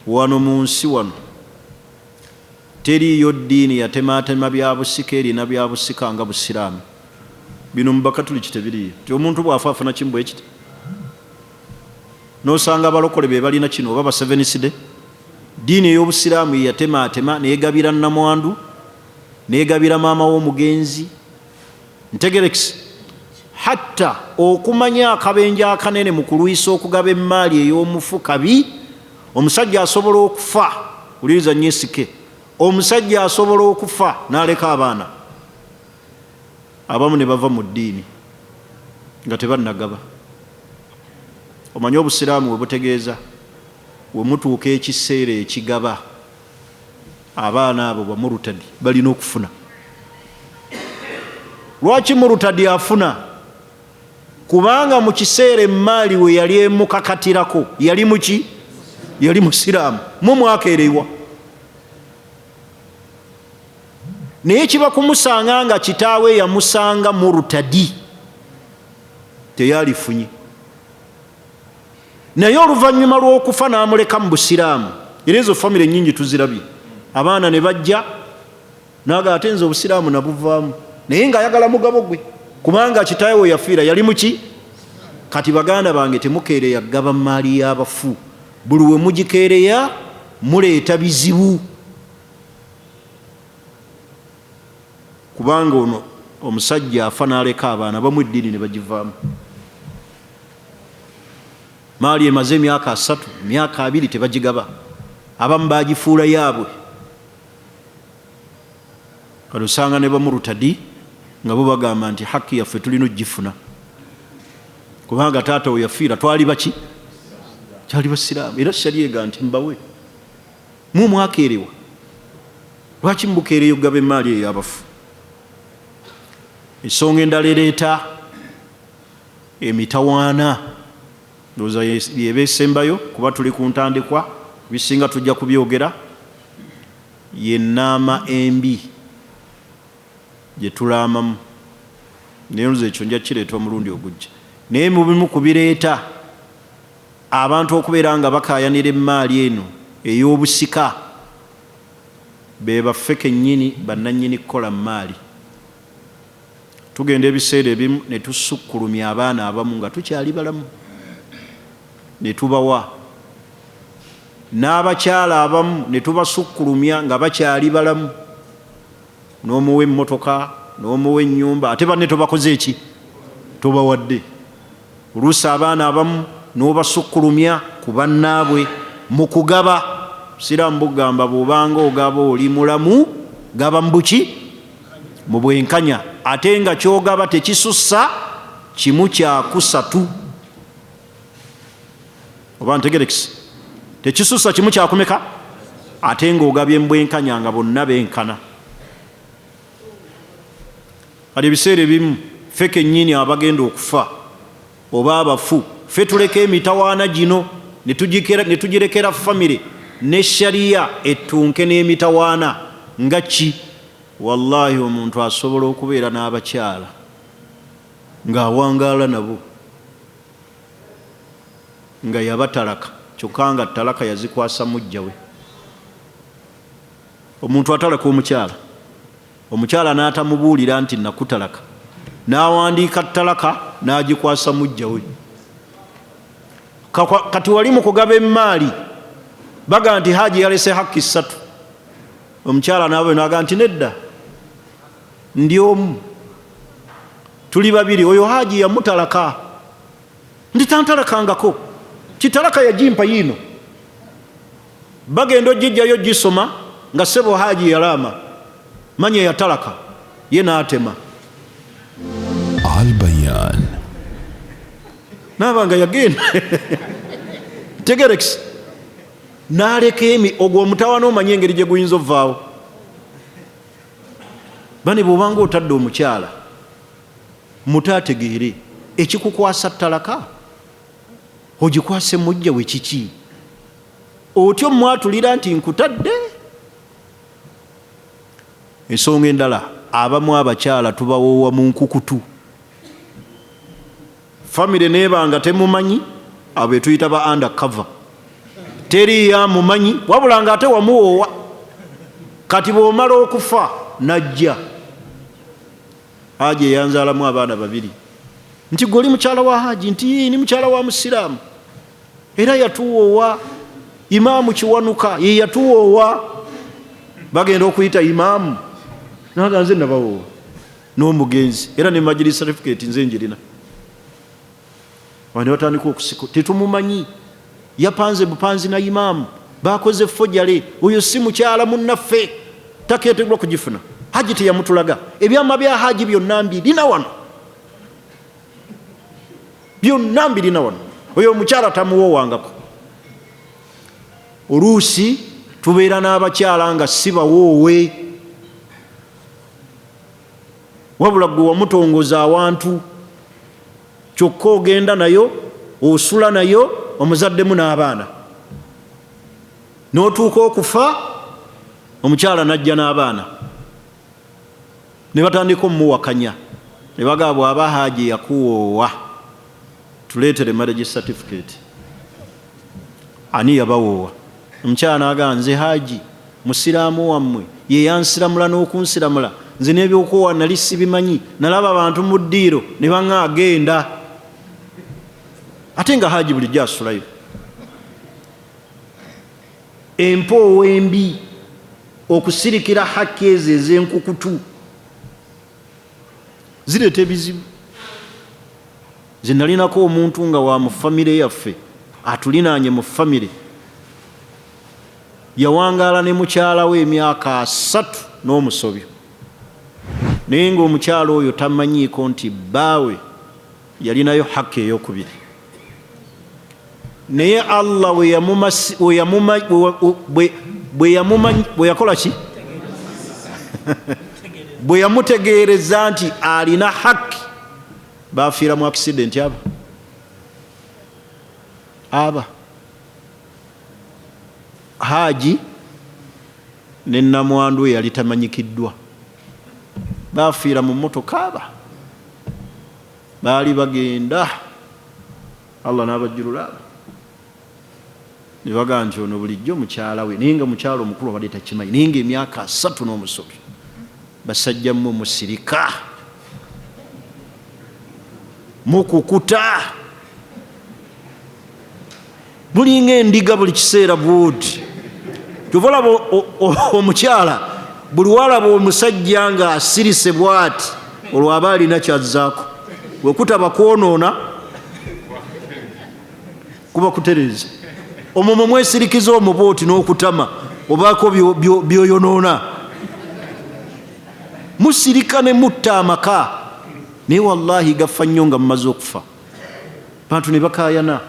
Wano mu nsi wano teriiyo ddiini yatematema bya busika erina bya busika nga busiraamu. Bino mu bakatuliki tebiriiyo. Ti omuntu bw'afa afuna kimu bwe kiti. N'osanga abalokole be balina kino oba baseveniside. Ddiini ey'obusiraamu yatematema neegabira nnamwandu, neegabira maama w'omugenzi. Ntegerekisi hatta okumanya akabenje akanene mu kulwisa okugaba emmaali ey'omufu kabi. Omusajja asobola okufa, uliriza nyesike, omusajja asobola okufa n'aleka abaana, abamu ne bava mu ddiini nga tebannagaba. Omanyi obusiraamu we butegeeza we mutuuka ekiseera ekigaba, abaana abo bamurutadi balina okufuna. Lwaki murutadi afuna? Kubanga mu kiseera emmaali we yali emukakatirako yali muki? Yali musiraamu. Mu mwakeerewa. Naye kiba kumusanga nga kitaawe yamusanga murutadi, teyalifunye. Naye oluvannyuma lw'okufa n'amuleka mu busiraamu. Era ezo famire nnyingi tuzirabye. Abaana ne bajja naga ate nze obusiraamu nabuvaamu, naye ng'ayagala mugabo gwe kubanga kitaawe we yafiira yali muki? Kati baganda bange temukeereya gaba maali y'abafu. Buli we mugikeereya muleeta bizibu. Kubanga ono omusajja afa n'aleka abaana bamu eddiini ne bagivaamu. Maali emaze emyaka 3, myaka 2 tebagigaba. Abamu bagifuula yaabwe. Kati osanga ne bamurutadi nga bo bagamba nti hakki yaffe tulina ogifuna. Kubanga taata we yafiira twali baki? Kyali basiraamu. Era shariya ega nti mbawe mu mwakeerewa. Lwaki mubukeereyo okugaba emmaali ey'abafu? Ensonga endala ereeta emitawaana, ndowooza yeba esembayo kuba tuli ku ntandikwa, bisinga tujja kubyogera, yennaama embi gye tulaamamu. Naye nze ekyo nja kireeta omulundi ogujja. Naye mu bimu ku bireeta abantu okubeera nga bakaayanira emmaali eno ey'obusika be baffe kennyini bannannyini kukola mmaali. Tugenda ebiseera ebimu ne tusukkulumya abaana abamu nga tukyali balamu ne tubawa, n'abakyala abamu ne tubasukkulumya nga bakyali balamu, n'omuwa emmotoka n'omuwa ennyumba ate banne tobakoze eki? Tobawadde. Oluusi abaana abamu n'obasukkulumya ku bannaabwe mu kugaba. Siraamu bugamba bw'obanga ogaba oli mulamu gaba mu buki? Mu bwenkanya. Ate nga kyogaba tekisussa kimu kyakusatu. Oba ntegerekisi? Tekisussa kimu kyakumeka? Ate ng'ogabye mu bwenkanya nga bonna benkana. Kati ebiseera ebimu ffe kennyini abagenda okufa oba abafu, ffe tuleka emitawaana gino ne tugirekera famire ne shariya ettunke n'emitawaana nga ki? Wallahi omuntu asobola okubeera n'abakyala ng'awangaala nabo nga yabatalaka, kyokka nga talaka yazikwasa mujja we. Omuntu atalaka omukyala omukyala n'atamubuulira nti nakutalaka, n'awandiika talaka n'agikwasa mujja we. Kati wali mu kugaba emmaali baga nti Haji yalese hakki 3, omukyala nawe naga nti nedda, ndi omu, tuli babiri, oyo Haji yamutalaka, ndi tantalakangako, kitalaka yagimpa yino. Bagenda ogijjayo gisoma nga sebo Haji yalaama, manye yatalaka, ye n'atema.
Al Bayan.
Nabanga yagenda tegerekisi n'aleka ogwo omutawana omanye engeri gye guyinza ovaawo. Bane bw'obanga otadde omukyala mutaategeere ekikukwasa talaka ogikwase mujja we kiki, otyo mwatulira nti nkutadde. Ensonga endala, abamu abakyala tubawoowa mu nkukutu. Famire nebanga temumanyi, abo betuyita ba undercover. Teri yamumanyi wabula nga ate wamuwoowa. Kati bw'omala okufa najja Haji eyanzaalamu abaana 2, nti gwe oli mukyala wa Haji, nti ni mukyala wa musiraamu era yatuwoowa. Imaamu Kiwanuka ye yatuwoowa. Bagenda okuyita imaamu naga nze nabawoowa n'omugenzi era ne majlis certificate nze njirina. Wano watandika okusiko tetumumanyi, yapanze bupanzi na imaamu, bakoze fojale, oyo si mukyala munnaffe, takeetebwa kugifuna. Haji teyamutulaga. Ebyama bya Haji byonna mbirina wano, byonna mbirina wano. Oyo omukyala tamuwoowangako. Oluusi tubeera n'abakyala nga si bawoowe, wabula gwe wamutongoza awantu, kyokka ogenda nayo, osula nayo, omuzaddemu n'abaana, n'otuuka okufa omukyala najja n'abaana, ne batandika omuwakanya, ne bagamba bw'aba Haji yakuwoowa tuleetere marriage certificate. Ani yabawoowa? Omukyala n'agamba nze Haji musiraamu wammwe, ye yansiramula n'okunsiramula, nze n'ebyokwowa nali sibimanyi, nalaba abantu mu ddiiro ne baŋŋa agenda. Ate nga Haji bulijjo asulayo. Empoowo embi, okusirikira hakki ezo ez'enkukutu zireeta ebizibu. Nze nalinako omuntu nga wa mu famire yaffe atulinaanye mu famire, yawangaala ne mukyala we emyaka 3 n'omusobyo, naye ng'omukyala oyo tamanyiiko nti bbaawe yalinayo hakki ey'okubiri. Naye Allah bwe yakola ki? Bwe yamutegeereza nti alina hakki, baafiira mu accident. Aba Haji ne nnamwandu we yali tamanyikiddwa, baafiira mu mmotoka. Aba baali bagenda, Allah n'abajjulula, ne bagamba nti ono bulijjo mukyala we, naye nga mukyala omukulu abadde takimanyi, naye nga emyaka 3 n'omusobyo. Basajja mmwe musirika, mukukuta, mulinga endiga buli kiseera bwoti. Kyova olaba omukyala buli walaba omusajja nga asirise bwati, olwo aba alina kyazzaako. Wekutaba kwonoona kuba kutereeza. Omwo mwe mwesirikiza omubooti n'okutama obaako byoyonoona. Musirika ne mutta amaka, naye wallahi gafa nnyo nga mumaze okufa. Bantu ne bakaayana.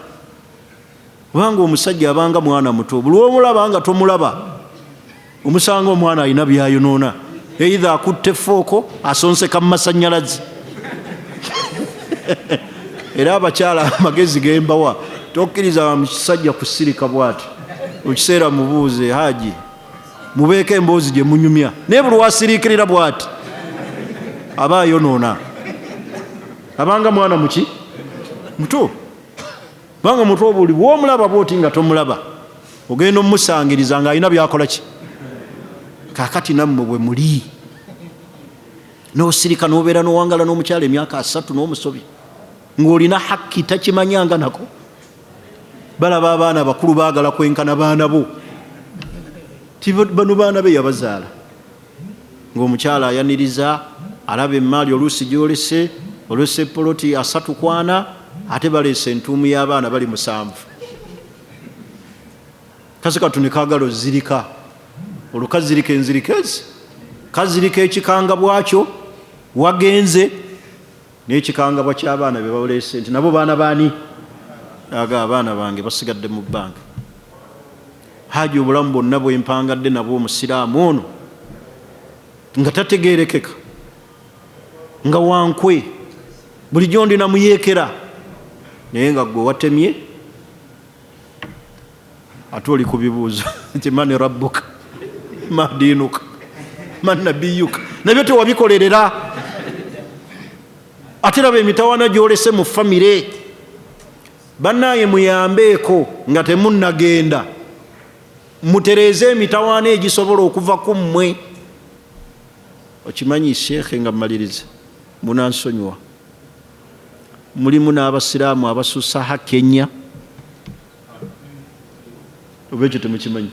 Kubanga omusajja abanga mwana muto, buli omulaba nga tomulaba omusanga omwana alina byayonoona, eitha akutte fooko asonseka mu masannyalaze. Era abakyala amagezi gembawa, tokkiriza musajja kusirika bwati. Ekiseera mubuuze, Haji mubeeko emboozi gye munyumya, naye buli wasiriikirira bwati aba ayonoona. Abanga mwana muki? Muto. Banga muto buli bw'omulaba bwoti nga tomulaba, ogenda omusangiriza nga alina byakola ki? Kaakati nammwe bwe muli n'osirika n'obeera n'owangala n'omukyala emyaka 3 n'omusobi ng'olina hakki takimanyanga nako. Balaba abaana bakulu baagala kwenkana baana bo, bano baana be yabazaala. Ng'omukyala ayaniriza alaba emmaali oluusi gy'olese, olese poloti 3 kwana, ate baleese entuumu y'abaana bali 7. Kasi katuni kaagala ozirika, olukazirika enzirikezi, kazirika ekikanga bwakyo wagenze n'ekikangabwa ky'abaana be bawolese nti nabo baana baani? Aga abaana bange basigadde mu bbanga. Haji obulamu bwonna bwempangadde nabwo omusiraamu ono nga tategeerekeka, nga wankwe, bulijjo ndina muyeekera, naye nga gwe watemye ate oli ku bibuuzo nti mani rabbuka ma diinuka man nabiyuka, nabyo tewabikolerera. Ate raba emitawaana gy'olese mu famire, bannaye muyambeeko nga temunnagenda, mutereeze emitawaana egisobola okuva ku mmwe. Okimanyi sheekhe, nga mmaliriza, munansonyiwa, mulimu n'abasiraamu abasussa hakki ennya. Oba ekyo temukimanyi?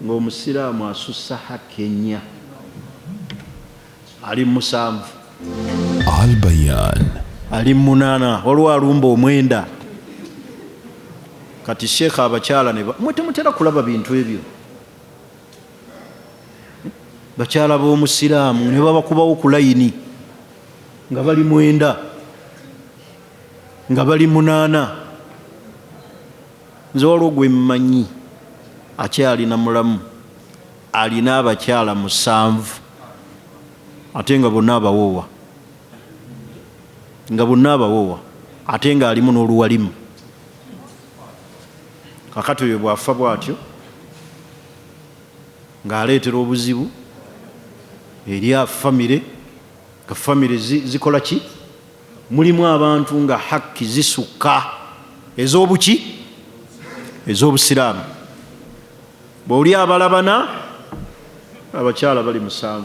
Ng'omusiraamu asussa hakki ennya ali 7,
Al-Bayan,
ali 8, waliwo alumba 9. Kati sheekhe abakyala mwe temutera kulaba bintu ebyo. Bakyala b'omusiraamu ne babakubawo ku layini nga bali 9, nga bali 8. Nze waliwo gwe mmanyi akyalina mulamu, alina abakyala 7, ate nga bonna abawoowa, ate nga alimu n'oluwalimu. Kakati oyo bwafa bw'atyo ng'aleetera obuzibu eri famire, nga famire zikola ki? Mulimu abantu nga hakki zisukka ez'obuki? Ez'obusiraamu. Bw'oli abalabana, abakyala bali 7.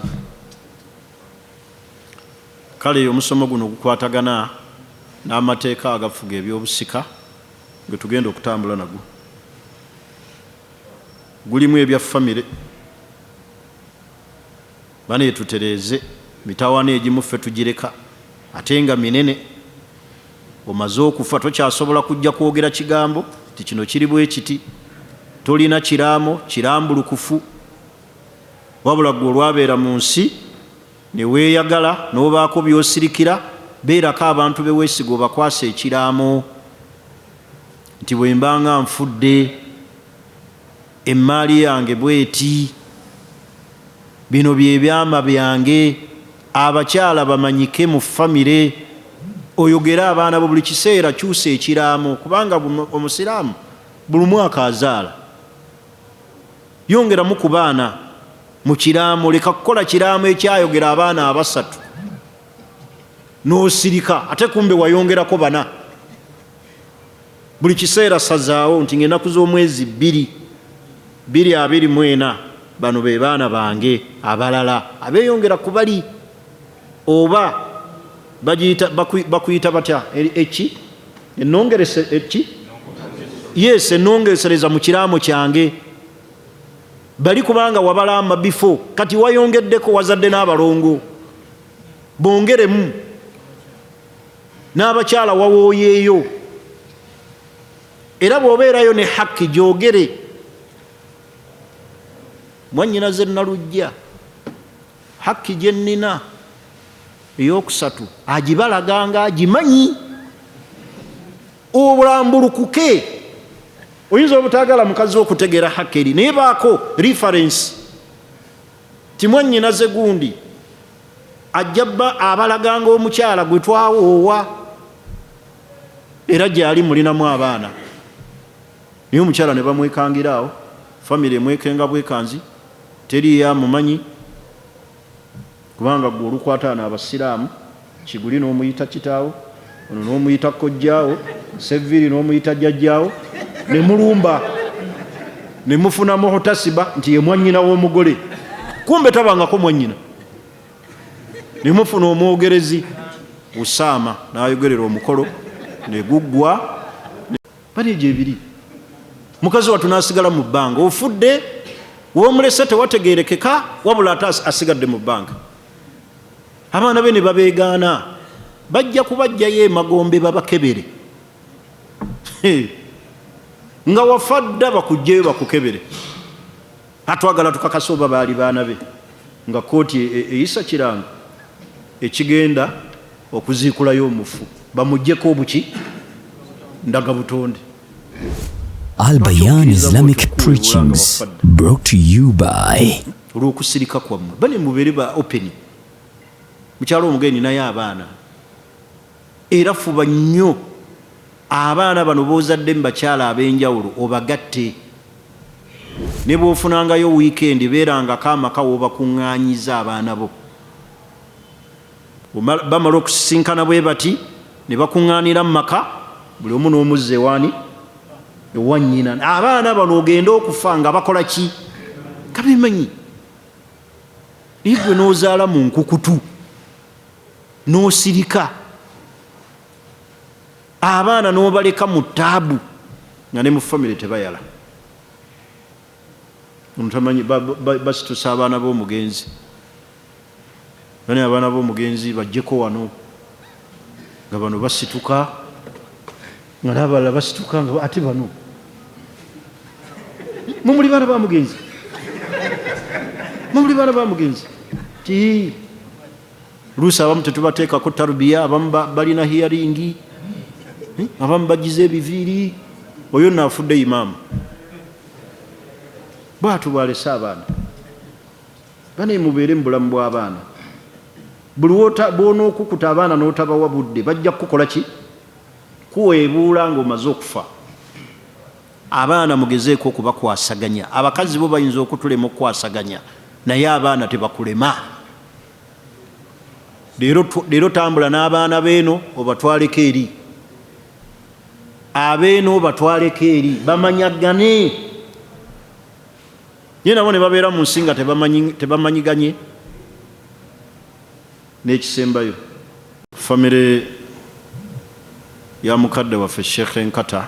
Kale omusomo guno gukwatagana n'amateeka agafuga ebyobusika gwe tugenda okutambula nagwo. Gulimu ebya famire. Bane tutereeze mitawaana egimu ffe tugireka, ate nga minene. Omaze okufa tokyasobola kujja kwogera kigambo ti kino kiri bwe kiti, tolina kiraamo kirambulukufu. Wabula gwe olwabeera mu nsi ne weeyagala n'obaako by'osirikira, beerako abantu be weesiga obakwasa ekiraamo nti bwe mbanga nfudde emmaali yange bweti, bino bye byama byange. Abakyala bamanyike mu famire, oyogere abaana bo buli kiseera kyusa ekiraamo, kubanga omusiraamu buli mwaka azaala. Yongeramu ku baana mu kiraamo, leka kukola kiraamo ekyayogera abaana 3 n'osirika ate kumbe wayongerako 4. Buli kiseera sazaawo nti ng'ennaku z'omwezi 2 bano be baana bange, abalala abeeyongera ku bali. Oba bakuyita batya eki? Ennongerese eki? Yes, ennongesereza mu kiraamo kyange. Bali kubanga wabala amabifo, kati wayongeddeko wazadde n'abalongo. Bongeremu. N'abakyala wawooyeeyo. Era bw'obeerayo ne hakki gyogere. Mwannyinaze Nalujja, hakki gye nnina ey'okusatu agibalaganga, agimanyi. Obulambulukuke. Oyinza obutaagala mukazi okutegeera hakki eri, naye baako reference ti mwannyinaze gundi ajja abalaganga omukyala gwe twawoowa era gyali mulinamu abaana. Naye omukyala ne bamwekangiraawo, famire emwekenga bwekanzi, teri yamumanyi, kubanga gwe olukwataana abasiraamu, Kiguli n'omuyita kitaawo, ono n'omuyita kojjaawo, Seviri n'omuyita jjajjaawo, ne mulumba, ne mufunamu hotasiba nti ye mwannyina w'omugole, kumbe tabangako mwannyina. nimufuna omwogerezi Usama nayogerera omukolo neguggwa bali egyo ebiri mukazi watu nasigala mu bbanga ofudde womulese tewategerekeka wabula ate asigadde mu bbanga abaana be ne babeegaana bajja kubajjayo emagombe babakebere nga wafadda bakujjeyo bakukebere atwagala tukakasa oba baali baana be nga kooti eyisa kiranga ekigenda okuziikulayo omufu bamuggyeko obuki ndaga butonde.
Al Bayan Islamic Preachings, brought to you by
olw'okusirika kwammwe bane mubeere ba open mukyalo omugeni naye abaana era fuba nnyo abaana bano boozadde mu bakyala ab'enjawulo obagatte ne bw'ofunangayo wiikendi beerangako amaka w'obakuŋŋaanyiza abaana bo bamala okusisinkana bwe bati ne bakuŋŋaanira mu maka buli omu n'omuzza ewaani ewannyina abaana bano ogenda okufa nga bakola ki kabimanyi naye gwe n'ozaala mu nkukutu n'osirika abaana n'obaleka mu taabu nga ne mu famire tebayala ntamanyi basitusa abaana b'omugenzi bane abaana b'omugenzi bajjeko wano nga bano basituka nga n'abalala basituka nga ate bano mumuli baana bamugenzi mumuli baana bamugenzi ti luusi abamu tetubateekako tarubiya abamu balina hiyaringi abamu bagize ebiviiri oyo naafudde imaamu bwatu bwalese abaana bane mubeere mu bulamu bw'abaana buli bw'onookukuta abaana n'otabawa budde bajja kukola ki kuweebuula ng'omaze okufa abaana mugezeeko okubakwasaganya abakazi bo bayinza okutulema okukwasaganya naye abaana tebakulema leero tambula n'abaana beeno obatwaleko eri abeeno batwaleko eri bamanyagane ye nabo ne babeera mu nsi nga tebamanyiganye n'ekisembayo famire ya mukadde waffe Sheikh Nkata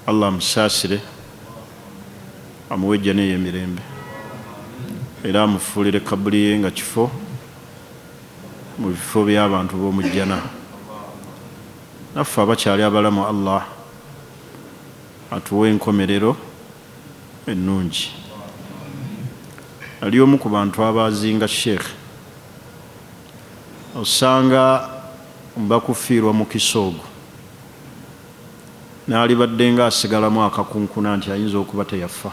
Allah amusaasire amuwejja neyo emirembe era amufuulire kabuli ye nga kifo mu bifo by'abantu b'omujjana naffe abakyali abalamu Allah atuwe enkomerero ennungi ali omu ku bantu abazinga Sheikh osanga bakufiirwa mu kisoogo naali badde nga asigalamu akakunkuna nti ayinza okuba teyafa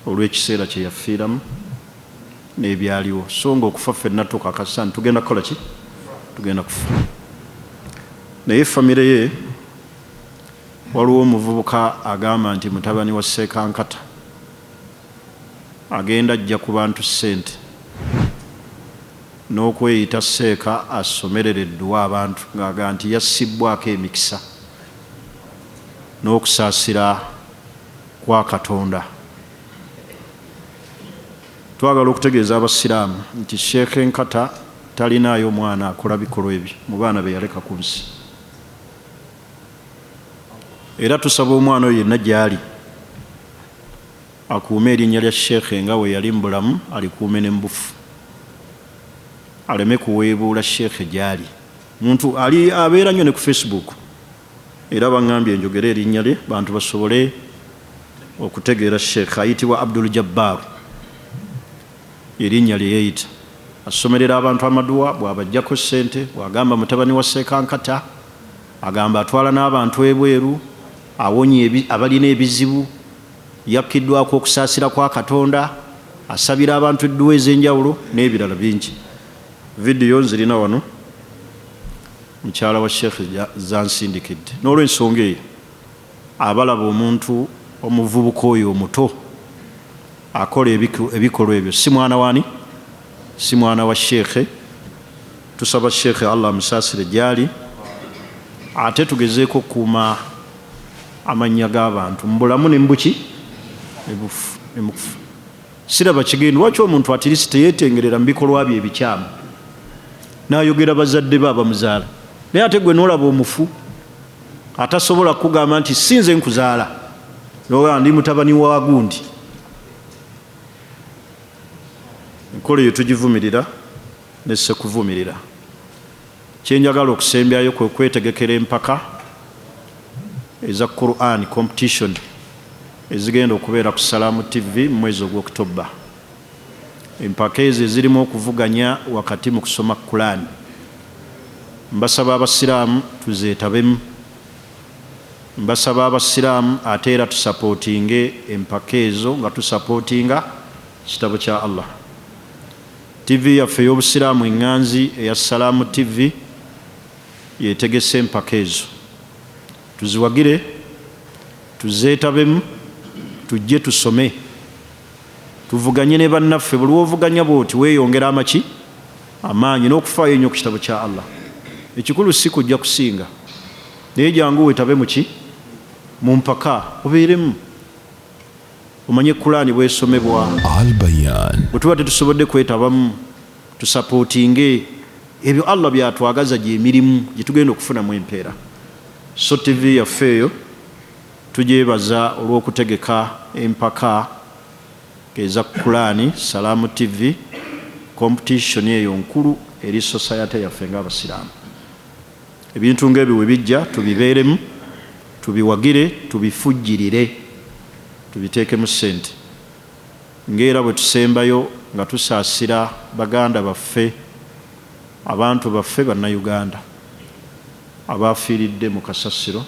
olw'ekiseera kye yafiiramu n'ebyaliwo so nga okufa ffenna tukakasa nti tugenda kukola ki tugenda kufa naye famire ye waliwo omuvubuka agamba nti mutabani wa Seeka Nkata agenda ajja ku bantu ssente n'okweyita Seeka asomerereddwa abantu ng'aga nti yassibbwako emikisa n'okusaasira kwa Katonda. Twagala okutegeeza abasiraamu nti Sheikh Nkata talinaayo mwana akola bikolwa ebyo mu baana be yaleka ku nsi, era tusaba omwana oyo yenna gy'ali akuume erinnya lya Sheikh nga we yali mu bulamu alikuume ne mbufu, aleme kuweebuula Sheikh gy'ali. Muntu ali abeera nnyo ne ku Facebook era baŋŋambye njogere erinnya lye bantu basobole okutegeera Sheikh. Ayitibwa Abdul Jabbar, erinnya lye yeeyita. Asomerera abantu amaduwa, bw'abajjako ssente, bw'agamba mutabani wa Seeka Nkata, agamba atwala n'abantu ebweru, awonye abalina ebizibu, yakkiddwako okusaasira kwa Katonda, asabira abantu edduwa ez'enjawulo n'ebirala bingi. Vidiyo nzirina wano, mukyala wa Sheikh zansindikidde. N'olw'ensonga eyo abalaba omuntu omuvubuka oyo omuto akola ebikolwa ebyo si mwana wani, si mwana wa Sheikh. Tusaba Sheikh Allah amusaasire gy'ali, ate tugezeeko okukuuma amannya g'abantu mu bulamu ne mubuki ne mukufu. siraba kigendo lwaki omuntu atirisi teyetengerera mu bikolwa bye ebikyamu n'ayogera bazadde be abamuzaala naye ate gwe n'olaba omufu atasobola kugamba nti sinze nkuzaala noga ndi mutabani wa gundi. Enkola eyo tugivumirira ne sekuvumirira. Kyenjagala okusembyayo kwe kwetegekera empaka eza Quran competition ezigenda okubeera ku Salaamu TV mu mwezi ogw'Oktoba. Empaka ezo zirimu okuvuganya wakati mu kusoma Quran. Mbasaba abasiraamu tuzeetabemu. Mbasaba abasiraamu ate era tusapootinge empaka ezo nga tusapootinga kitabo kya Allah. TV yaffe y'obusiraamu enganzi eya Salaamu TV yetegese empaka ezo. Tuziwagire, tuzeetabemu, tujje tusome, tuvuganye ne bannaffe. Buli wovuganya bw'oti weeyongera amaki amaanyi n'okufaayo ennyo ku kitabo kya Allah. Ekikulu si kujja kusinga naye jangu wetabe muki mu mpaka obeeremu omanye Qur'ani bw'esomebwa.
Al-Bayan.
Bwe tuba tetusobodde kwetabamu tusapootinge ebyo Allah byatwagaza gy'emirimu gye tugenda okufunamu empeera. So TV yaffe eyo tugyebaza olw'okutegeka empaka eza Qur'ani Salaamu TV competition eyo nkulu eri society yaffe ng'abasiraamu. Ebintu ng'ebyo we bijja tubibeeremu, tubiwagire, tubifujjirire, tubiteekemu ssente. Ng'era bwe tusembayo nga tusaasira baganda baffe, abantu baffe bannayuganda abaafiiridde mu kasasiro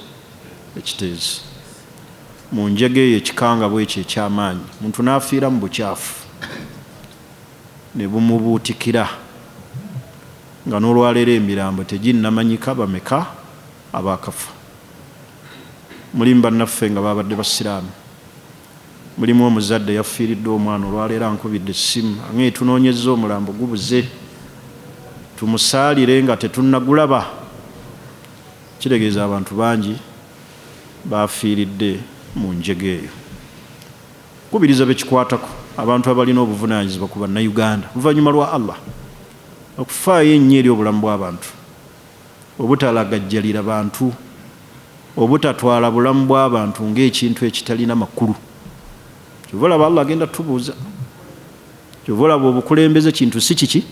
ekiteezi mu njege eyo ekikanga bwekyo eky'amaanyi. Muntu n'afiira mu bukyafu ne bumubuutikira nga n'olwaleero emirambo teginnamanyika bameka abaakafa. Mulimu bannaffe nga babadde basiraamu, mulimu omuzadde yafiiridde omwana olwaleero ankubidde essimu aŋe tunoonyezza omulambo gubuze tumusaalire nga tetunnagulaba. Kiregeeza abantu bangi bafiiridde mu njege eyo. Kubiriza bekikwatako abantu abalina obuvunaanyizibwa ku bannayuganda oluvannyuma lwa Allah okufaayo ennyo eri obulamu bw'abantu, obutalagajjalira bantu, obutatwala bulamu bw'abantu ng'ekintu ekitalina makulu. Kyova olaba Allah agenda tubuuza. Kyova olaba obukulembeze kintu si kiki,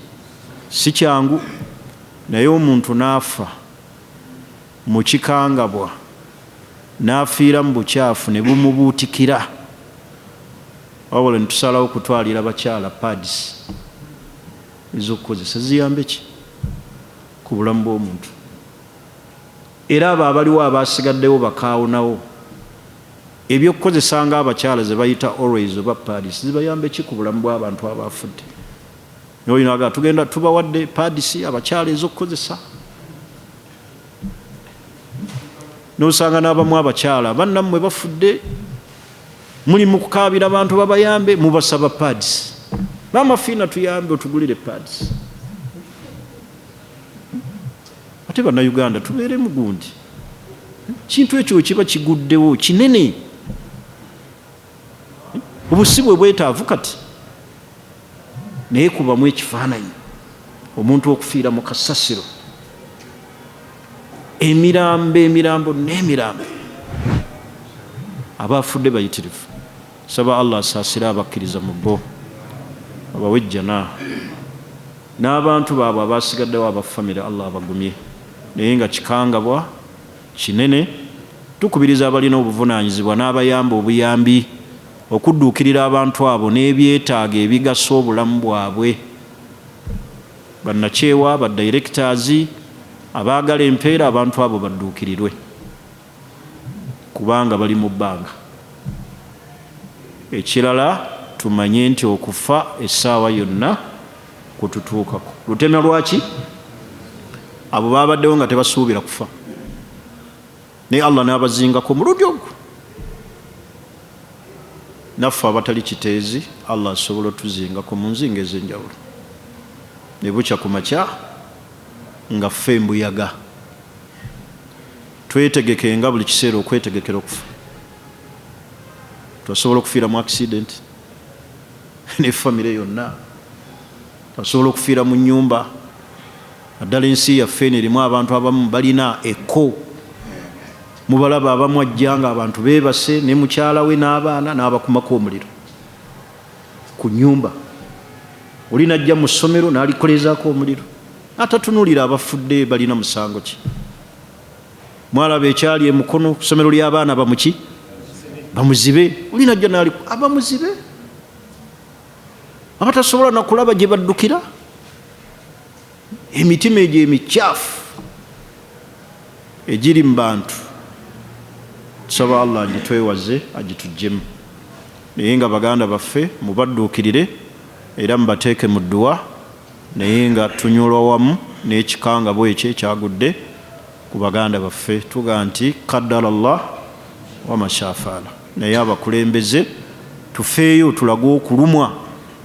si kyangu, naye omuntu n'afa mu kikangabwa n'afiira mu bukyafu ne bumubuutikira. Wabula ne tusalawo kutwalira bakyala pads ez'okukozesa ziyambe ki ku bulamu bw'omuntu. Era abo abaliwo abaasigaddewo bakaawonawo ebyokukozesa ng'abakyala ze bayita always oba pads zibayambe ki ku bulamu bw'abantu abaafudde. Noyinaga tugenda tubawadde pads abakyala ez'okukozesa. N'osanga n'abamu abakyala bannammwe bafudde muli mu kukaabira abantu babayambe mubasaba pads. Bamafiina tuyambe otugulire pads. Ate bannayuganda tubeere mu gundi. Kintu ekyo kiba kiguddewo kinene. Obusibwe bwetaavu kati. Naye kubamu ekifaananyi omuntu okufiira mu kasasiro. Emirambo n'emirambo. Abaafudde bayitirivu. Saba Allah asaasire abakkiriza mu bo abawejjana n'abantu baabwe abaasigaddewo abafamire Allah abagumye. Naye nga kikangabwa kinene. Tukubiriza abalina obuvunaanyizibwa n'abayamba obuyambi okudduukirira abantu abo n'ebyetaaga ebigasa obulamu bwabwe. Bannakyewa, badirectors, abaagala empeera, abantu abo badduukirirwe kubanga bali mu bbanga. Ekirala tumanye nti okufa essaawa yonna kututuukako. Lutemya lwaki? Abo baabaddewo nga tebasuubira kufa naye Allah n'abazingako muludi ogwo. Naffe abatali kiteezi Allah asobola otuzingako mu nzinga ez'enjawulo. Ne bukya ku makya nga ffe mbuyaga. Twetegekenga buli kiseera okwetegekera okufa. Twasobola okufiira mu accident ne famire yonna tasobola okufiira mu nnyumba. Naddala ensi yaffe erimu abantu abamu balina ekko, mubalaba abamu ajja nga abantu beebase ne mukyala we n'abaana n'abakumako omuliro ku nnyumba. Oli najja mu ssomero n'alikolezaako omuliro, atatunuulira abafudde balina musango ki? Mwalaba ekyali emukono ku ssomero ly'abaana bamuki bamuzibe, oli najja n'ali abamuzibe abatasobola nakulaba gye baddukira. Emitima egyo emicaafu egiri mu bantu, tusaba Allah agitwewaze agitugjemu. Naye nga baganda baffe mubadduukirire era mubateeke mu dduwa, naye nga tunyolwa wamu n'ekikanga bwekyo ekyagudde ku baganda baffe. Tuga nti qaddara Allah wa mashafaala. Naye abakulembeze tufeeyo tulage okulumwa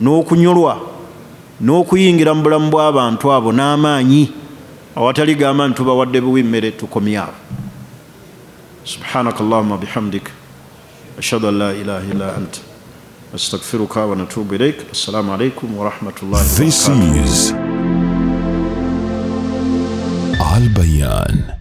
n'okunyolwa n'okuyingira mu bulamu bw'abantu abo n'amaanyi awatali gamba nti tubawadde buwi mmere tukomyawo. Subhanakallahumma bihamdik ashhadu an la ilaha illa anta astaghfiruka wa natubu ilaik. Assalamu alaikum wa rahmatullahi wa barakatuh.
This is Al Bayan.